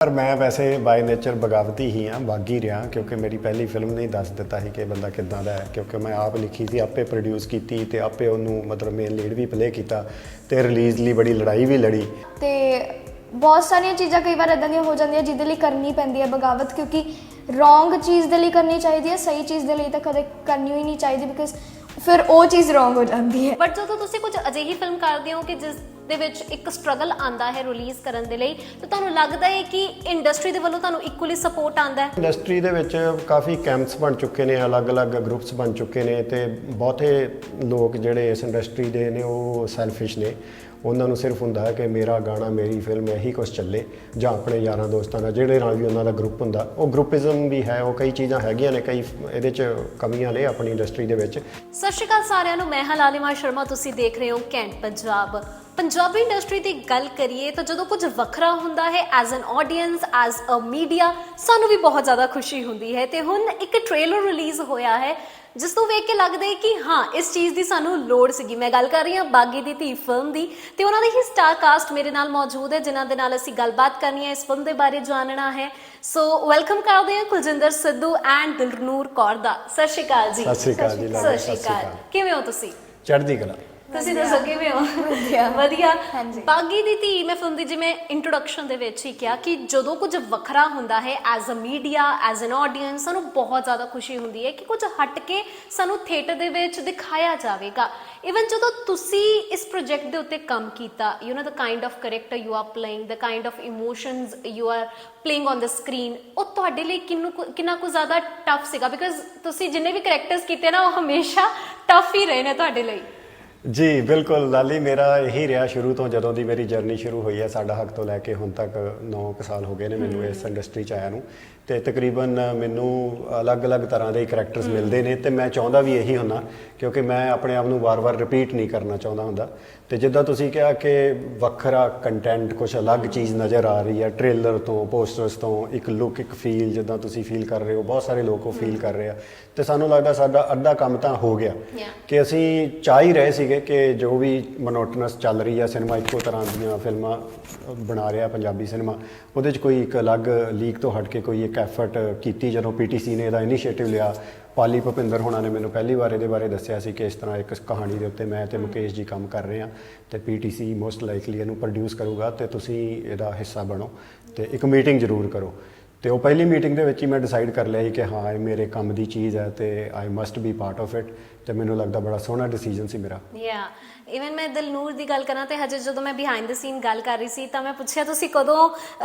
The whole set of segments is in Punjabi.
पर मैं वैसे बाय नेचर बगावती ही हाँ, बागी रहा क्योंकि मेरी पहली फिल्म ने दस दिता है कि बंदा किदा दा है, क्योंकि मैं आप लिखी थी, आपे प्रोड्यूस की ते आपे उन्होंने मतलब मेन लीड भी प्ले किया ते रिलीज़ ਲਈ बड़ी लड़ाई भी लड़ी ਤੇ ਬਹੁਤ ਸਾਰੀਆਂ ਚੀਜ਼ਾਂ ਕਈ ਵਾਰ ਇਦਾਂ ਦੀਆਂ ਹੋ ਜਾਂਦੀਆਂ ਜਿਹਦੇ ਲਈ ਕਰਨੀ ਪੈਂਦੀ ਹੈ ਬਗਾਵਤ, ਕਿਉਂਕਿ ਰੋਂਗ ਚੀਜ਼ ਦੇ ਲਈ ਕਰਨੀ ਚਾਹੀਦੀ ਹੈ, ਸਹੀ ਚੀਜ਼ ਦੇ ਲਈ ਤਾਂ ਕਦੇ ਕਰਨੀ ਹੀ ਨਹੀਂ ਚਾਹੀਦੀ, ਬਿਕਾਜ਼ ਫਿਰ ਉਹ ਚੀਜ਼ ਰੋਂਗ ਹੋ ਜਾਂਦੀ ਹੈ। ਬਟ ਜਦੋਂ ਤੁਸੀਂ ਕੁਝ ਅਜਿਹੀ ਫਿਲਮ ਕਰਦੇ ਹੋ ਕਿ ਜਿਸ ਦੇ ਵਿੱਚ ਇੱਕ ਸਟਰਗਲ ਆਂਦਾ ਹੈ ਰਿਲੀਜ਼ ਕਰਨ ਦੇ ਲਈ, ਤਾਂ ਤੁਹਾਨੂੰ ਲੱਗਦਾ ਹੈ ਕਿ ਇੰਡਸਟਰੀ ਦੇ ਵੱਲੋਂ ਤੁਹਾਨੂੰ ਇਕੁਅਲੀ ਸਪੋਰਟ ਆਂਦਾ ਹੈ? ਇੰਡਸਟਰੀ ਦੇ ਵਿੱਚ ਕਾਫੀ ਕੈਂਪਸ ਬਣ ਚੁੱਕੇ ਨੇ, ਅਲੱਗ-ਅਲੱਗ ਗਰੁੱਪਸ ਬਣ ਚੁੱਕੇ ਨੇ ਤੇ ਬਹੁਤੇ ਲੋਕ ਜਿਹੜੇ ਇਸ ਇੰਡਸਟਰੀ ਦੇ ਨੇ ਉਹ ਸੈਲਫਿਸ਼ ਨੇ। ਉਹਨਾਂ ਨੂੰ ਸਿਰਫ ਹੁੰਦਾ ਹੈ ਕਿ ਮੇਰਾ ਗਾਣਾ, ਮੇਰੀ ਫਿਲਮ ਇਹੀ ਕੁਛ ਚੱਲੇ, ਜਾਂ ਆਪਣੇ ਯਾਰਾਂ ਦੋਸਤਾਂ ਦਾ ਜਿਹੜੇ ਨਾਲ ਵੀ ਉਹਨਾਂ ਦਾ ਗਰੁੱਪ ਹੁੰਦਾ, ਉਹ ਗਰੁੱਪਿਜ਼ਮ ਵੀ ਹੈ, ਉਹ ਕਈ ਚੀਜ਼ਾਂ ਹੈਗੀਆਂ ਨੇ, ਕਈ ਇਹਦੇ 'ਚ ਕਮੀਆਂ ਨੇ ਆਪਣੀ ਇੰਡਸਟਰੀ ਦੇ ਵਿੱਚ। ਸਤਿ ਸ਼੍ਰੀ ਅਕਾਲ ਸਾਰਿਆਂ ਨੂੰ, ਮੈਂ ਹਾਂ ਲਾਲਿਮਾ ਸ਼ਰਮਾ, ਤੁਸੀਂ ਦੇਖ ਰਹੇ ਹੋ ਕੈਂਟ ਪੰਜਾਬ। ਪੰਜਾਬੀ ਇੰਡਸਟਰੀ ਦੀ ਗੱਲ ਕਰੀਏ ਤਾਂ ਜਦੋਂ ਕੁਝ ਵੱਖਰਾ ਹੁੰਦਾ ਹੈ as an audience, as a media, ਸਾਨੂੰ ਵੀ ਬਹੁਤ ਜ਼ਿਆਦਾ ਖੁਸ਼ੀ ਹੁੰਦੀ ਹੈ। ਤੇ ਹੁਣ ਇੱਕ ਟ੍ਰੇਲਰ ਰਿਲੀਜ਼ ਹੋਇਆ ਹੈ ਜਿਸ ਤੋਂ ਵੇਖ ਕੇ ਲੱਗਦਾ ਹੈ ਕਿ ਹਾਂ, ਇਸ ਚੀਜ਼ ਦੀ ਸਾਨੂੰ ਲੋੜ ਸੀਗੀ। ਮੈਂ ਗੱਲ ਕਰ ਰਹੀ ਹਾਂ ਬਾਗੀ ਦੀ ਧੀ ਫਿਲਮ ਦੀ, ਤੇ ਉਹਨਾਂ ਦੀ ਹੀ ਸਟਾਰ ਕਾਸਟ ਮੇਰੇ ਨਾਲ ਮੌਜੂਦ ਹੈ ਜਿਨ੍ਹਾਂ ਦੇ ਨਾਲ ਅਸੀਂ ਗੱਲਬਾਤ ਕਰਨੀ ਹੈ, ਇਸ ਫਿਲਮ ਦੇ ਬਾਰੇ ਜਾਣਨਾ ਹੈ। ਸੋ ਵੈਲਕਮ ਕਰਦੇ ਹਾਂ ਕੁਲਜਿੰਦਰ ਸਿੱਧੂ ਐਂਡ ਦਿਲਨੂਰ ਕੌਰ ਦਾ। ਸਤਿ ਸ਼੍ਰੀ ਅਕਾਲ ਜੀ। ਸਤਿ ਸ਼੍ਰੀ ਅਕਾਲ ਜੀ। ਸਤਿ ਸ਼੍ਰੀ ਅਕਾਲ। ਕਿਵੇਂ ਹੋ ਤੁਸੀਂ? ਚੜ੍ਹਦੀ ਕਲਾ। ਤੁਸੀਂ ਦੱਸੋ ਕਿਵੇਂ ਹੋ? ਵਧੀਆ। ਬਾਗੀ ਦੀ ਧੀ ਮੈਂ ਫਿਲਮ ਦੀ ਜਿਵੇਂ ਇੰਟਰੋਡਕਸ਼ਨ ਦੇ ਵਿੱਚ ਹੀ ਕਿਹਾ ਕਿ ਜਦੋਂ ਕੁਝ ਵੱਖਰਾ ਹੁੰਦਾ ਹੈ as a media, as an audience, ਸਾਨੂੰ ਬਹੁਤ ਜ਼ਿਆਦਾ ਖੁਸ਼ੀ ਹੁੰਦੀ ਹੈ ਕਿ ਕੁਝ ਹਟ ਕੇ ਸਾਨੂੰ ਥੀਏਟਰ ਦੇ ਵਿੱਚ ਦਿਖਾਇਆ ਜਾਵੇਗਾ। ਇਵਨ ਜਦੋਂ ਤੁਸੀਂ ਇਸ ਪ੍ਰੋਜੈਕਟ ਦੇ ਉੱਤੇ ਕੰਮ ਕੀਤਾ, you know the kind of character you are playing, the kind of emotions you are playing on the screen, ਉਹ ਤੁਹਾਡੇ ਲਈ ਕਿੰਨਾ ਕੁ ਜ਼ਿਆਦਾ ਟਫ ਸੀਗਾ? ਬਿਕਾਜ਼ ਤੁਸੀਂ ਜਿੰਨੇ ਵੀ ਕਰੈਕਟਰਸ ਕੀਤੇ ਨਾ, ਉਹ ਹਮੇਸ਼ਾ ਟਫ ਹੀ ਰਹੇ ਨੇ ਤੁਹਾਡੇ ਲਈ। ਜੀ ਬਿਲਕੁਲ ਲਾਲੀ, ਮੇਰਾ ਇਹੀ ਰਿਹਾ ਸ਼ੁਰੂ ਤੋਂ, ਜਦੋਂ ਦੀ ਮੇਰੀ ਜਰਨੀ ਸ਼ੁਰੂ ਹੋਈ ਹੈ ਸਾਡਾ ਹੱਕ ਤੋਂ ਲੈ ਕੇ ਹੁਣ ਤੱਕ 9 ਸਾਲ ਹੋ ਗਏ ਨੇ ਮੈਨੂੰ ਇਸ ਇੰਡਸਟਰੀ 'ਚ ਆਇਆ ਨੂੰ, ਤੇ ਤਕਰੀਬਨ ਮੈਨੂੰ ਅਲੱਗ-ਅਲੱਗ ਤਰ੍ਹਾਂ ਦੇ ਕਰੈਕਟਰਸ ਮਿਲਦੇ ਨੇ, ਤੇ ਮੈਂ ਚਾਹੁੰਦਾ ਵੀ ਇਹੀ ਹੁੰਦਾ ਕਿਉਂਕਿ ਮੈਂ ਆਪਣੇ ਆਪ ਨੂੰ ਵਾਰ-ਵਾਰ ਰਿਪੀਟ ਨਹੀਂ ਕਰਨਾ ਚਾਹੁੰਦਾ ਹੁੰਦਾ। ਤੇ ਜਿੱਦਾਂ ਤੁਸੀਂ ਕਿਹਾ ਕਿ ਵੱਖਰਾ ਕੰਟੈਂਟ, ਕੁਛ ਅਲੱਗ ਚੀਜ਼ ਨਜ਼ਰ ਆ ਰਹੀ ਹੈ ਟ੍ਰੇਲਰ ਤੋਂ, ਪੋਸਟਰਸ ਤੋਂ, ਇੱਕ ਲੁੱਕ, ਇੱਕ ਫੀਲ, ਜਿੱਦਾਂ ਤੁਸੀਂ ਫੀਲ ਕਰ ਰਹੇ ਹੋ, ਬਹੁਤ ਸਾਰੇ ਲੋਕ ਉਹ ਫੀਲ ਕਰ ਰਹੇ ਆ, ਤੇ ਸਾਨੂੰ ਲੱਗਦਾ ਸਾਡਾ ਅੱਧਾ ਕੰਮ ਤਾਂ ਹੋ ਗਿਆ ਕਿ ਅਸੀਂ ਚਾਹ ਹੀ ਰਹੇ ਸੀਗੇ ਕਿ ਜੋ ਵੀ ਮੋਨੋਟਨਸ ਚੱਲ ਰਹੀ ਹੈ ਸਿਨੇਮਾ, ਇੱਕੋ ਤਰ੍ਹਾਂ ਦੀਆਂ ਫਿਲਮਾਂ ਬਣਾ ਰਿਹਾ ਪੰਜਾਬੀ ਸਿਨੇਮਾ, ਉਹਦੇ 'ਚ ਕੋਈ ਇੱਕ ਅਲੱਗ ਲੀਕ ਤੋਂ ਹਟ ਕੇ ਕੋਈ ਇੱਕ ਐਫਰਟ ਕੀਤੀ। ਜਦੋਂ PTC ਨੇ ਇਹਦਾ ਇਨੀਸ਼ੀਏਟਿਵ ਲਿਆ, ਪਾਲੀ ਭੁਪਿੰਦਰ ਹੋਣਾ ਨੇ ਮੈਨੂੰ ਪਹਿਲੀ ਵਾਰ ਇਹਦੇ ਬਾਰੇ ਦੱਸਿਆ ਸੀ ਕਿ ਇਸ ਤਰ੍ਹਾਂ ਇੱਕ ਕਹਾਣੀ ਦੇ ਉੱਤੇ ਮੈਂ ਤੇ ਮੁਕੇਸ਼ ਜੀ ਕੰਮ ਕਰ ਰਹੇ ਹਾਂ, ਤੇ PTC ਮੋਸਟ ਲਾਈਕਲੀ ਇਹਨੂੰ ਪ੍ਰੋਡਿਊਸ ਕਰੂਗਾ ਤੇ ਤੁਸੀਂ ਇਹਦਾ ਹਿੱਸਾ ਬਣੋ ਤੇ ਇੱਕ ਮੀਟਿੰਗ ਜ਼ਰੂਰ ਕਰੋ। ਤੇ ਉਹ ਪਹਿਲੀ ਮੀਟਿੰਗ ਦੇ ਵਿੱਚ ਹੀ ਮੈਂ ਡਿਸਾਈਡ ਕਰ ਲਿਆ ਸੀ ਕਿ ਹਾਂ, ਇਹ ਮੇਰੇ ਕੰਮ ਦੀ ਚੀਜ਼ ਹੈ ਤੇ I must be part of it, ਤੇ ਮੈਨੂੰ ਲੱਗਦਾ ਬੜਾ ਸੋਹਣਾ ਡਿਸੀਜਨ ਸੀ ਮੇਰਾ। ਇਵਨ ਮੈਂ ਦਿਲਨੂਰ ਦੀ ਗੱਲ ਕਰਾਂ ਤੇ ਹਜੇ ਜਦੋਂ ਮੈਂ ਬਿਹਾਈਂਡ ਦ ਸੀਨ ਗੱਲ ਕਰ ਰਹੀ ਸੀ ਤਾਂ ਮੈਂ ਪੁੱਛਿਆ ਤੁਸੀਂ ਕਦੋਂ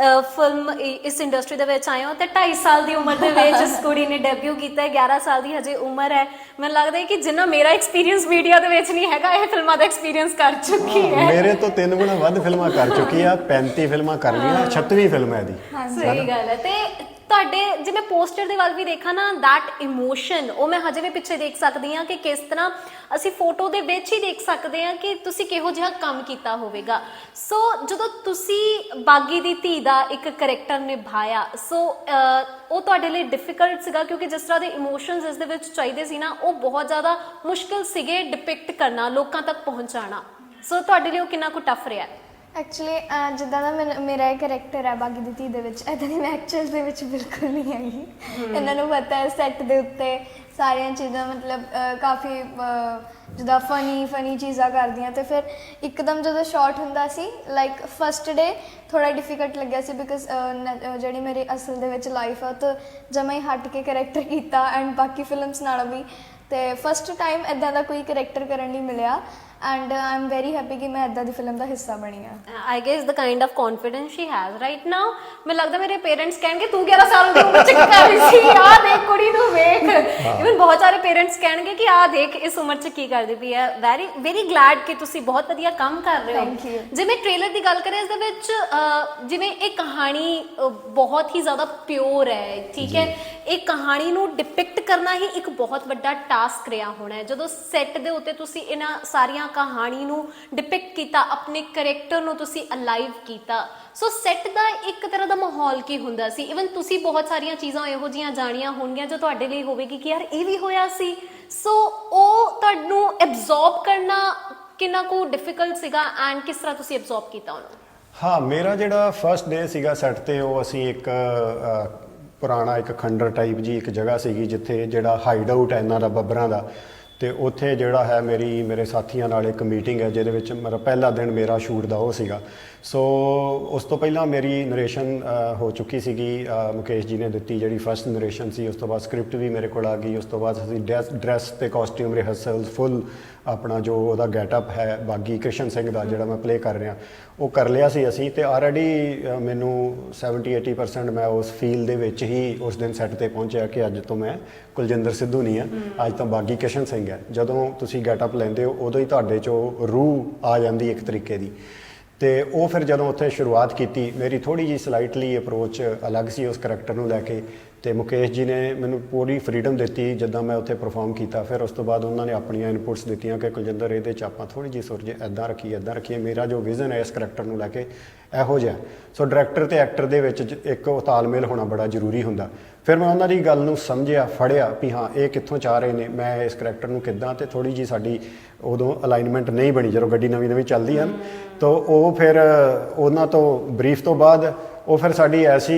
ਫਿਲਮ ਇਸ ਇੰਡਸਟਰੀ ਦੇ ਵਿੱਚ ਆਏ ਹੋ, ਤੇ 2.5 ਸਾਲ ਦੀ ਉਮਰ ਦੇ ਵਿੱਚ ਇਸ ਕੁੜੀ ਨੇ ਡੈਬਿਊ ਕੀਤਾ ਹੈ, 11 ਸਾਲ ਦੀ ਹਜੇ ਉਮਰ ਹੈ। ਮੈਨੂੰ ਲੱਗਦਾ ਹੈ ਕਿ ਜਿੰਨਾ ਮੇਰਾ ਐਕਸਪੀਰੀਅੰਸ ਮੀਡੀਆ ਦੇ ਵਿੱਚ ਨਹੀਂ ਹੈਗਾ, ਇਹ ਫਿਲਮਾਂ ਦਾ ਐਕਸਪੀਰੀਅੰਸ ਕਰ ਚੁੱਕੀ ਹੈ। ਮੇਰੇ ਤੋਂ 3 ਗੁਣਾ ਵੱਧ ਫਿਲਮਾਂ ਕਰ ਚੁੱਕੀ ਆ, 35 ਫਿਲਮਾਂ ਕਰ ਲਈਆਂ, 36ਵੀਂ ਫਿਲਮ ਹੈ ਇਹਦੀ। ਸਹੀ ਗੱਲ ਹੈ। ਤੇ ਤੁਹਾਡੇ ਜੇ ਮੈਂ ਪੋਸਟਰ ਦੇ ਵੱਲ ਵੀ ਦੇਖਾਂ ਨਾ, ਦੈਟ ਇਮੋਸ਼ਨ ਉਹ ਮੈਂ ਹਜੇ ਵੀ ਪਿੱਛੇ ਦੇਖ ਸਕਦੀ ਹਾਂ ਕਿ ਕਿਸ ਤਰ੍ਹਾਂ ਅਸੀਂ ਫੋਟੋ ਦੇ ਵਿੱਚ ਹੀ ਦੇਖ ਸਕਦੇ ਹਾਂ ਕਿ ਤੁਸੀਂ ਕਿਹੋ ਜਿਹਾ ਕੰਮ ਕੀਤਾ ਹੋਵੇਗਾ। ਸੋ ਜਦੋਂ ਤੁਸੀਂ ਬਾਗੀ ਦੀ ਧੀ ਦਾ ਇੱਕ ਕਰੈਕਟਰ ਨਿਭਾਇਆ, ਸੋ ਉਹ ਤੁਹਾਡੇ ਲਈ ਡਿਫਿਕਲਟ ਸੀਗਾ ਕਿਉਂਕਿ ਜਿਸ ਤਰ੍ਹਾਂ ਦੇ ਇਮੋਸ਼ਨਸ ਇਸ ਦੇ ਵਿੱਚ ਚਾਹੀਦੇ ਸੀ ਨਾ, ਉਹ ਬਹੁਤ ਜ਼ਿਆਦਾ ਮੁਸ਼ਕਿਲ ਸੀਗੇ ਡਿਪਿਕਟ ਕਰਨਾ, ਲੋਕਾਂ ਤੱਕ ਪਹੁੰਚਾਉਣਾ। ਸੋ ਤੁਹਾਡੇ ਲਈ ਉਹ ਕਿੰਨਾ ਕੁ ਟਫ ਰਿਹਾ? ਐਕਚੁਅਲੀ ਜਿੱਦਾਂ ਦਾ ਮੇਰਾ ਇਹ ਕਰੈਕਟਰ ਹੈ ਬਾਗੀ ਦੀ ਧੀ ਦੇ ਵਿੱਚ, ਇੱਦਾਂ ਦੀ ਮੈਂ ਐਕਚੁਅਲ ਦੇ ਵਿੱਚ ਬਿਲਕੁਲ ਨਹੀਂ ਹੈਗੀ। ਇਹਨਾਂ ਨੂੰ ਪਤਾ ਹੈ ਸੈੱਟ ਦੇ ਉੱਤੇ ਸਾਰੀਆਂ ਚੀਜ਼ਾਂ ਮਤਲਬ ਕਾਫੀ ਜਿੱਦਾਂ ਫਨੀ ਚੀਜ਼ਾਂ ਕਰਦੀਆਂ, ਤੇ ਫਿਰ ਇੱਕਦਮ ਜਦੋਂ ਸ਼ਾਟ ਹੁੰਦਾ ਸੀ, ਲਾਈਕ ਫਸਟ ਡੇ ਥੋੜ੍ਹਾ ਡਿਫਿਕਲਟ ਲੱਗਿਆ ਸੀ ਬਿਕਾਜ਼ ਜਿਹੜੀ ਮੇਰੀ ਅਸਲ ਦੇ ਵਿੱਚ ਲਾਈਫ ਆ ਉਹ ਤਾਂ ਜਮਾਂ ਹੀ ਹਟ ਕੇ ਕਰੈਕਟਰ ਕੀਤਾ, ਐਂਡ ਬਾਕੀ ਫਿਲਮਸ ਨਾਲ ਵੀ, ਤੇ ਫਸਟ ਟਾਈਮ ਇੱਦਾਂ ਦਾ ਕੋਈ ਕਰੈਕਟਰ ਕਰਨ ਲਈ ਮਿਲਿਆ, and I am very happy ਕਿ ਮੈਂ ਇੱਦਾਂ ਦੀ ਫਿਲਮ ਦਾ ਹਿੱਸਾ ਬਣੀ ਹਾਂ। I guess the kind of confidence she has right now, ਮੈਨੂੰ ਲੱਗਦਾ ਮੇਰੇ ਪੇਰੈਂਟਸ ਕਹਿਣਗੇ ਤੂੰ 11 ਸਾਲ ਦੀ ਉਮਰ 'ਚ ਕੀ ਕਰ ਰਹੀ ਸੀ, ਆਹ ਦੇਖ ਕੁੜੀ ਨੂੰ ਵੇਖ। ਇਵਨ ਬਹੁਤ ਸਾਰੇ ਪੇਰੈਂਟਸ ਕਹਿਣਗੇ ਕਿ ਆਹ ਦੇਖ ਇਸ ਉਮਰ 'ਚ ਕੀ ਕਰਦੀ ਪਈ ਹੈ। ਵੈਰੀ ਗਲੈਡ ਕਿ ਤੁਸੀਂ ਬਹੁਤ ਵਧੀਆ ਕੰਮ ਕਰ ਰਹੇ ਹੋ। ਜਿਵੇਂ ਟ੍ਰੇਲਰ ਦੀ ਗੱਲ ਕरें, ਇਸ ਦੇ ਵਿੱਚ ਜਿਵੇਂ ਇਹ ਕਹਾਣੀ ਬਹੁਤ ਹੀ ਜ਼ਿਆਦਾ ਪਿਓਰ ਹੈ, ਠੀਕ ਹੈ, ਇਹ ਕਹਾਣੀ ਨੂੰ ਡਿਪਿਕਟ ਕਰਨਾ ਹੀ ਇੱਕ ਬਹੁਤ ਵੱਡਾ ਟਾਸਕ ਰਿਹਾ ਹੋਣਾ ਹੈ। ਜਦੋਂ ਸੈੱਟ ਦੇ ਉੱਤੇ ਤੁਸੀਂ ਇਹਨਾਂ ਸਾਰੀਆਂ ਕਹਾਣੀ ਨੂੰ ਡਿਪਿਕਟ ਕੀਤਾ, ਆਪਣੇ ਕਰੈਕਟਰ ਨੂੰ ਤੁਸੀਂ ਅਲਾਈਵ ਕੀਤਾ, ਸੋ ਸੈੱਟ ਦਾ ਇੱਕ ਤਰ੍ਹਾਂ ਦਾ ਮਾਹੌਲ ਕੀ ਹੁੰਦਾ ਸੀ? ਇਵਨ ਤੁਸੀਂ ਬਹੁਤ ਸਾਰੀਆਂ ਚੀਜ਼ਾਂ ਇਹੋ ਜਿਹੀਆਂ ਜਾਣੀਆਂ ਹੋਣਗੀਆਂ ਜੋ ਤੁਹਾਡੇ ਲਈ ਹੋਵੇਗੀ ਕਿ ਯਾਰ ਇਹ ਵੀ ਹੋਇਆ ਸੀ, ਸੋ ਉਹ ਤੁਹਾਨੂੰ ਐਬਜ਼ੌਰਬ ਕਰਨਾ ਕਿੰਨਾ ਕੁ ਡਿਫਿਕਲਟ ਸੀਗਾ, ਐਂਡ ਕਿਸ ਤਰ੍ਹਾਂ ਤੁਸੀਂ ਐਬਜ਼ੌਰਬ ਕੀਤਾ ਉਹਨੂੰ? ਹਾਂ, ਮੇਰਾ ਜਿਹੜਾ ਫਰਸਟ ਡੇ ਸੀਗਾ ਸੈੱਟ ਤੇ, ਉਹ ਅਸੀਂ ਇੱਕ ਪੁਰਾਣਾ ਇੱਕ ਖੰਡਰ ਟਾਈਪ ਜੀ ਇੱਕ ਜਗ੍ਹਾ ਸੀਗੀ ਜਿੱਥੇ ਜਿਹੜਾ ਹਾਈਡ ਆਊਟ ਹੈ ਇਹਨਾਂ ਦਾ ਬੱਬਰਾਂ ਦਾ, ਤੇ ਉੱਥੇ ਜਿਹੜਾ ਹੈ ਮੇਰੇ ਸਾਥੀਆਂ ਨਾਲ ਇੱਕ ਮੀਟਿੰਗ ਹੈ ਜਿਹਦੇ ਵਿੱਚ ਮੇਰਾ ਪਹਿਲਾ ਦਿਨ ਮੇਰਾ ਸ਼ੂਟ ਦਾ ਉਹ ਸੀਗਾ। ਸੋ ਉਸ ਤੋਂ ਪਹਿਲਾਂ ਮੇਰੀ ਨਰੇਸ਼ਨ ਹੋ ਚੁੱਕੀ ਸੀਗੀ, ਮੁਕੇਸ਼ ਜੀ ਨੇ ਦਿੱਤੀ ਜਿਹੜੀ ਫਸਟ ਨਰੇਸ਼ਨ ਸੀ। ਉਸ ਤੋਂ ਬਾਅਦ ਸਕ੍ਰਿਪਟ ਵੀ ਮੇਰੇ ਕੋਲ ਆ ਗਈ। ਉਸ ਤੋਂ ਬਾਅਦ ਅਸੀਂ ਡਰੈਸ ਤੇ ਕਾਸਟਿਊਮ ਰਿਹਰਸਲਸ ਫੁੱਲ ਆਪਣਾ ਜੋ ਉਹਦਾ ਗੈਟਅਪ ਹੈ ਬਾਗੀ ਕ੍ਰਿਸ਼ਨ ਸਿੰਘ ਦਾ ਜਿਹੜਾ ਮੈਂ ਪਲੇ ਕਰ ਰਿਹਾ ਉਹ ਕਰ ਲਿਆ ਸੀ ਅਸੀਂ। ਤੇ ਆਲਰੇਡੀ ਮੈਨੂੰ 70-80% ਮੈਂ ਉਸ ਫੀਲ ਦੇ ਵਿੱਚ ਹੀ ਉਸ ਦਿਨ ਸੈੱਟ ਤੇ ਪਹੁੰਚਿਆ ਕਿ ਅੱਜ ਤੋਂ ਮੈਂ ਕੁਲਜਿੰਦਰ ਸਿੱਧੂ ਨਹੀਂ ਆ, ਅੱਜ ਤਾਂ ਬਾਗੀ ਕ੍ਰਿਸ਼ਨ ਸਿੰਘ ਹੈ। ਜਦੋਂ ਤੁਸੀਂ ਗੈਟਅਪ ਲੈਂਦੇ ਹੋ ਉਦੋਂ ਹੀ ਤੁਹਾਡੇ 'ਚੋਂ ਰੂਹ ਆ ਜਾਂਦੀ ਇੱਕ ਤਰੀਕੇ ਦੀ। ਤੇ ਉਹ ਫਿਰ ਜਦੋਂ ਉੱਥੇ ਸ਼ੁਰੂਆਤ ਕੀਤੀ, ਮੇਰੀ ਥੋੜੀ ਜਿਹੀ ਸਲਾਈਟਲੀ ਅਪਰੋਚ ਅਲੱਗ ਸੀ ਉਸ ਕਰੈਕਟਰ ਨੂੰ ਲੈ ਕੇ, ਤੇ ਮੁਕੇਸ਼ ਜੀ ਨੇ ਮੈਨੂੰ ਪੂਰੀ ਫਰੀडम ਦਿੱਤੀ ਜਿੱਦਾਂ ਮੈਂ ਉੱਥੇ ਪਰਫਾਰਮ ਕੀਤਾ। ਫਿਰ ਉਸ ਤੋਂ ਬਾਅਦ ਉਹਨਾਂ ਨੇ ਆਪਣੀਆਂ ਇਨਪੁਟਸ ਦਿੱਤੀਆਂ ਕਿ ਕੁਲਜਿੰਦਰ ਇਹਦੇ 'ਚ ਆਪਾਂ ਥੋੜੀ ਜਿਹੀ ਸੁਰਜੇ ਇੱਦਾਂ ਰੱਖੀਏ, ਮੇਰਾ ਜੋ ਵਿਜ਼ਨ ਹੈ ਇਸ ਕਰੈਕਟਰ ਨੂੰ ਲੈ ਕੇ ਇਹੋ ਜਿਹਾ। ਸੋ ਡਾਇਰੈਕਟਰ ਤੇ ਐਕਟਰ ਦੇ ਵਿੱਚ ਇੱਕ ਤਾਲਮੇਲ ਹੋਣਾ ਬੜਾ ਜ਼ਰੂਰੀ ਹੁੰਦਾ। ਫਿਰ ਮੈਂ ਉਹਨਾਂ ਦੀ ਗੱਲ ਨੂੰ ਸਮਝਿਆ, ਫੜਿਆ ਵੀ ਹਾਂ ਇਹ ਕਿੱਥੋਂ ਚਾਹ ਰਹੇ ਨੇ, ਮੈਂ ਇਸ ਕਰੈਕਟਰ ਨੂੰ ਕਿੱਦਾਂ, ਤੇ ਥੋੜੀ ਜਿਹੀ ਸਾਡੀ ਉਦੋਂ ਅਲਾਈਨਮੈਂਟ ਨਹੀਂ ਬਣੀ ਜਦੋਂ ਗੱਡੀ ਨਵੀਂ ਚੱਲਦੀ ਹੈ। ਤਾਂ ਉਹ ਫਿਰ ਉਹਨਾਂ ਤੋਂ ਬਰੀਫ ਤੋਂ ਬਾਅਦ ਉਹ ਫਿਰ ਸਾਡੀ ਐਸੀ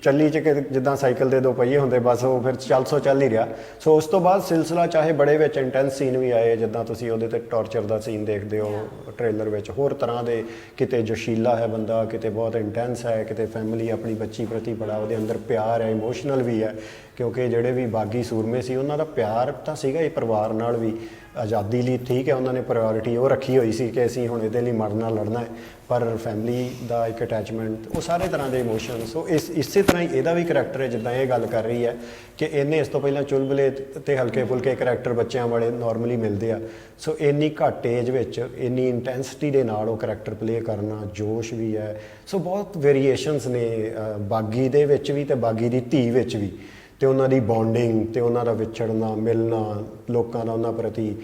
ਚੱਲੀ ਚ ਕਿ ਜਿੱਦਾਂ ਸਾਈਕਲ ਦੇ 2 ਪਹੀਏ ਹੁੰਦੇ, ਬਸ ਉਹ ਫਿਰ ਚੱਲ ਹੀ ਰਿਹਾ। ਸੋ ਉਸ ਤੋਂ ਬਾਅਦ ਸਿਲਸਿਲਾ ਚਾਹੇ ਬੜੇ ਵਿੱਚ ਇੰਟੈਂਸ ਸੀਨ ਵੀ ਆਏ, ਜਿੱਦਾਂ ਤੁਸੀਂ ਉਹਦੇ ਤੇ ਟੌਰਚਰ ਦਾ ਸੀਨ ਦੇਖਦੇ ਹੋ ਟ੍ਰੇਲਰ ਵਿੱਚ, ਹੋਰ ਤਰ੍ਹਾਂ ਦੇ, ਕਿਤੇ ਜੋਸ਼ੀਲਾ ਹੈ ਬੰਦਾ, ਕਿਤੇ ਬਹੁਤ ਇੰਟੈਂਸ ਹੈ, ਕਿਤੇ ਫੈਮਿਲੀ ਆਪਣੀ ਬੱਚੀ ਪ੍ਰਤੀ ਬੜਾ ਉਹਦੇ ਅੰਦਰ ਪਿਆਰ ਹੈ, ਇਮੋਸ਼ਨਲ ਵੀ ਹੈ, ਕਿਉਂਕਿ ਜਿਹੜੇ ਵੀ ਬਾਗੀ ਸੂਰਮੇ ਸੀ ਉਹਨਾਂ ਦਾ ਪਿਆਰ ਤਾਂ ਸੀਗਾ ਹੀ ਪਰਿਵਾਰ ਨਾਲ ਵੀ। ਆਜ਼ਾਦੀ ਲਈ ਠੀਕ ਹੈ ਉਹਨਾਂ ਨੇ ਪ੍ਰਾਇੋਰਟੀ ਉਹ ਰੱਖੀ ਹੋਈ ਸੀ ਕਿ ਅਸੀਂ ਹੁਣ ਇਹਦੇ ਲਈ ਮਰਨਾ ਲੜਨਾ ਹੈ, ਪਰ ਫੈਮਿਲੀ ਦਾ ਇੱਕ ਅਟੈਚਮੈਂਟ, ਉਹ ਸਾਰੇ ਤਰ੍ਹਾਂ ਦੇ ਇਮੋਸ਼ਨ। ਸੋ ਇਸੇ ਤਰ੍ਹਾਂ ਹੀ ਇਹਦਾ ਵੀ ਕਰੈਕਟਰ ਹੈ, ਜਿੱਦਾਂ ਇਹ ਗੱਲ ਕਰ ਰਹੀ ਹੈ ਕਿ ਇਹਨੇ ਇਸ ਤੋਂ ਪਹਿਲਾਂ ਚੁਲਬੁਲੇ ਤੇ ਹਲਕੇ ਫੁਲਕੇ ਕਰੈਕਟਰ ਬੱਚਿਆਂ ਵਾਲੇ ਨਾਰਮਲੀ ਮਿਲਦੇ ਆ। ਸੋ ਇੰਨੀ ਘੱਟ ਏਜ ਵਿੱਚ ਇੰਨੀ ਇੰਟੈਂਸਿਟੀ ਦੇ ਨਾਲ ਉਹ ਕਰੈਕਟਰ ਪਲੇ ਕਰਨਾ, ਜੋਸ਼ ਵੀ ਹੈ। ਸੋ ਬਹੁਤ ਵੇਰੀਏਸ਼ਨਸ ਨੇ ਬਾਗੀ ਦੇ ਵਿੱਚ ਵੀ ਤੇ ਬਾਗੀ ਦੀ ਧੀ ਵਿੱਚ ਵੀ, ਤੇ ਉਹਨਾਂ ਦੀ ਬੌਂਡਿੰਗ ਤੇ ਉਹਨਾਂ ਦਾ ਵਿਛੜਨਾ ਮਿਲਣਾ, ਲੋਕਾਂ ਦਾ ਉਹਨਾਂ ਪ੍ਰਤੀ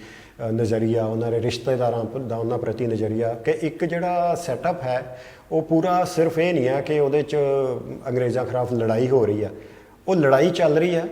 ਨਜ਼ਰੀਆ, ਉਹਨਾਂ ਦੇ ਰਿਸ਼ਤੇਦਾਰਾਂ ਦਾ ਉਹਨਾਂ ਪ੍ਰਤੀ ਨਜ਼ਰੀਆ, ਕਿ ਇੱਕ ਜਿਹੜਾ ਸੈਟਅਪ ਹੈ ਉਹ ਪੂਰਾ ਸਿਰਫ ਇਹ ਨਹੀਂ ਹੈ ਕਿ ਉਹਦੇ 'ਚ ਅੰਗਰੇਜ਼ਾਂ ਖਿਲਾਫ ਲੜਾਈ ਹੋ ਰਹੀ ਆ, ਉਹ ਲੜਾਈ ਚੱਲ ਰਹੀ ਹੈ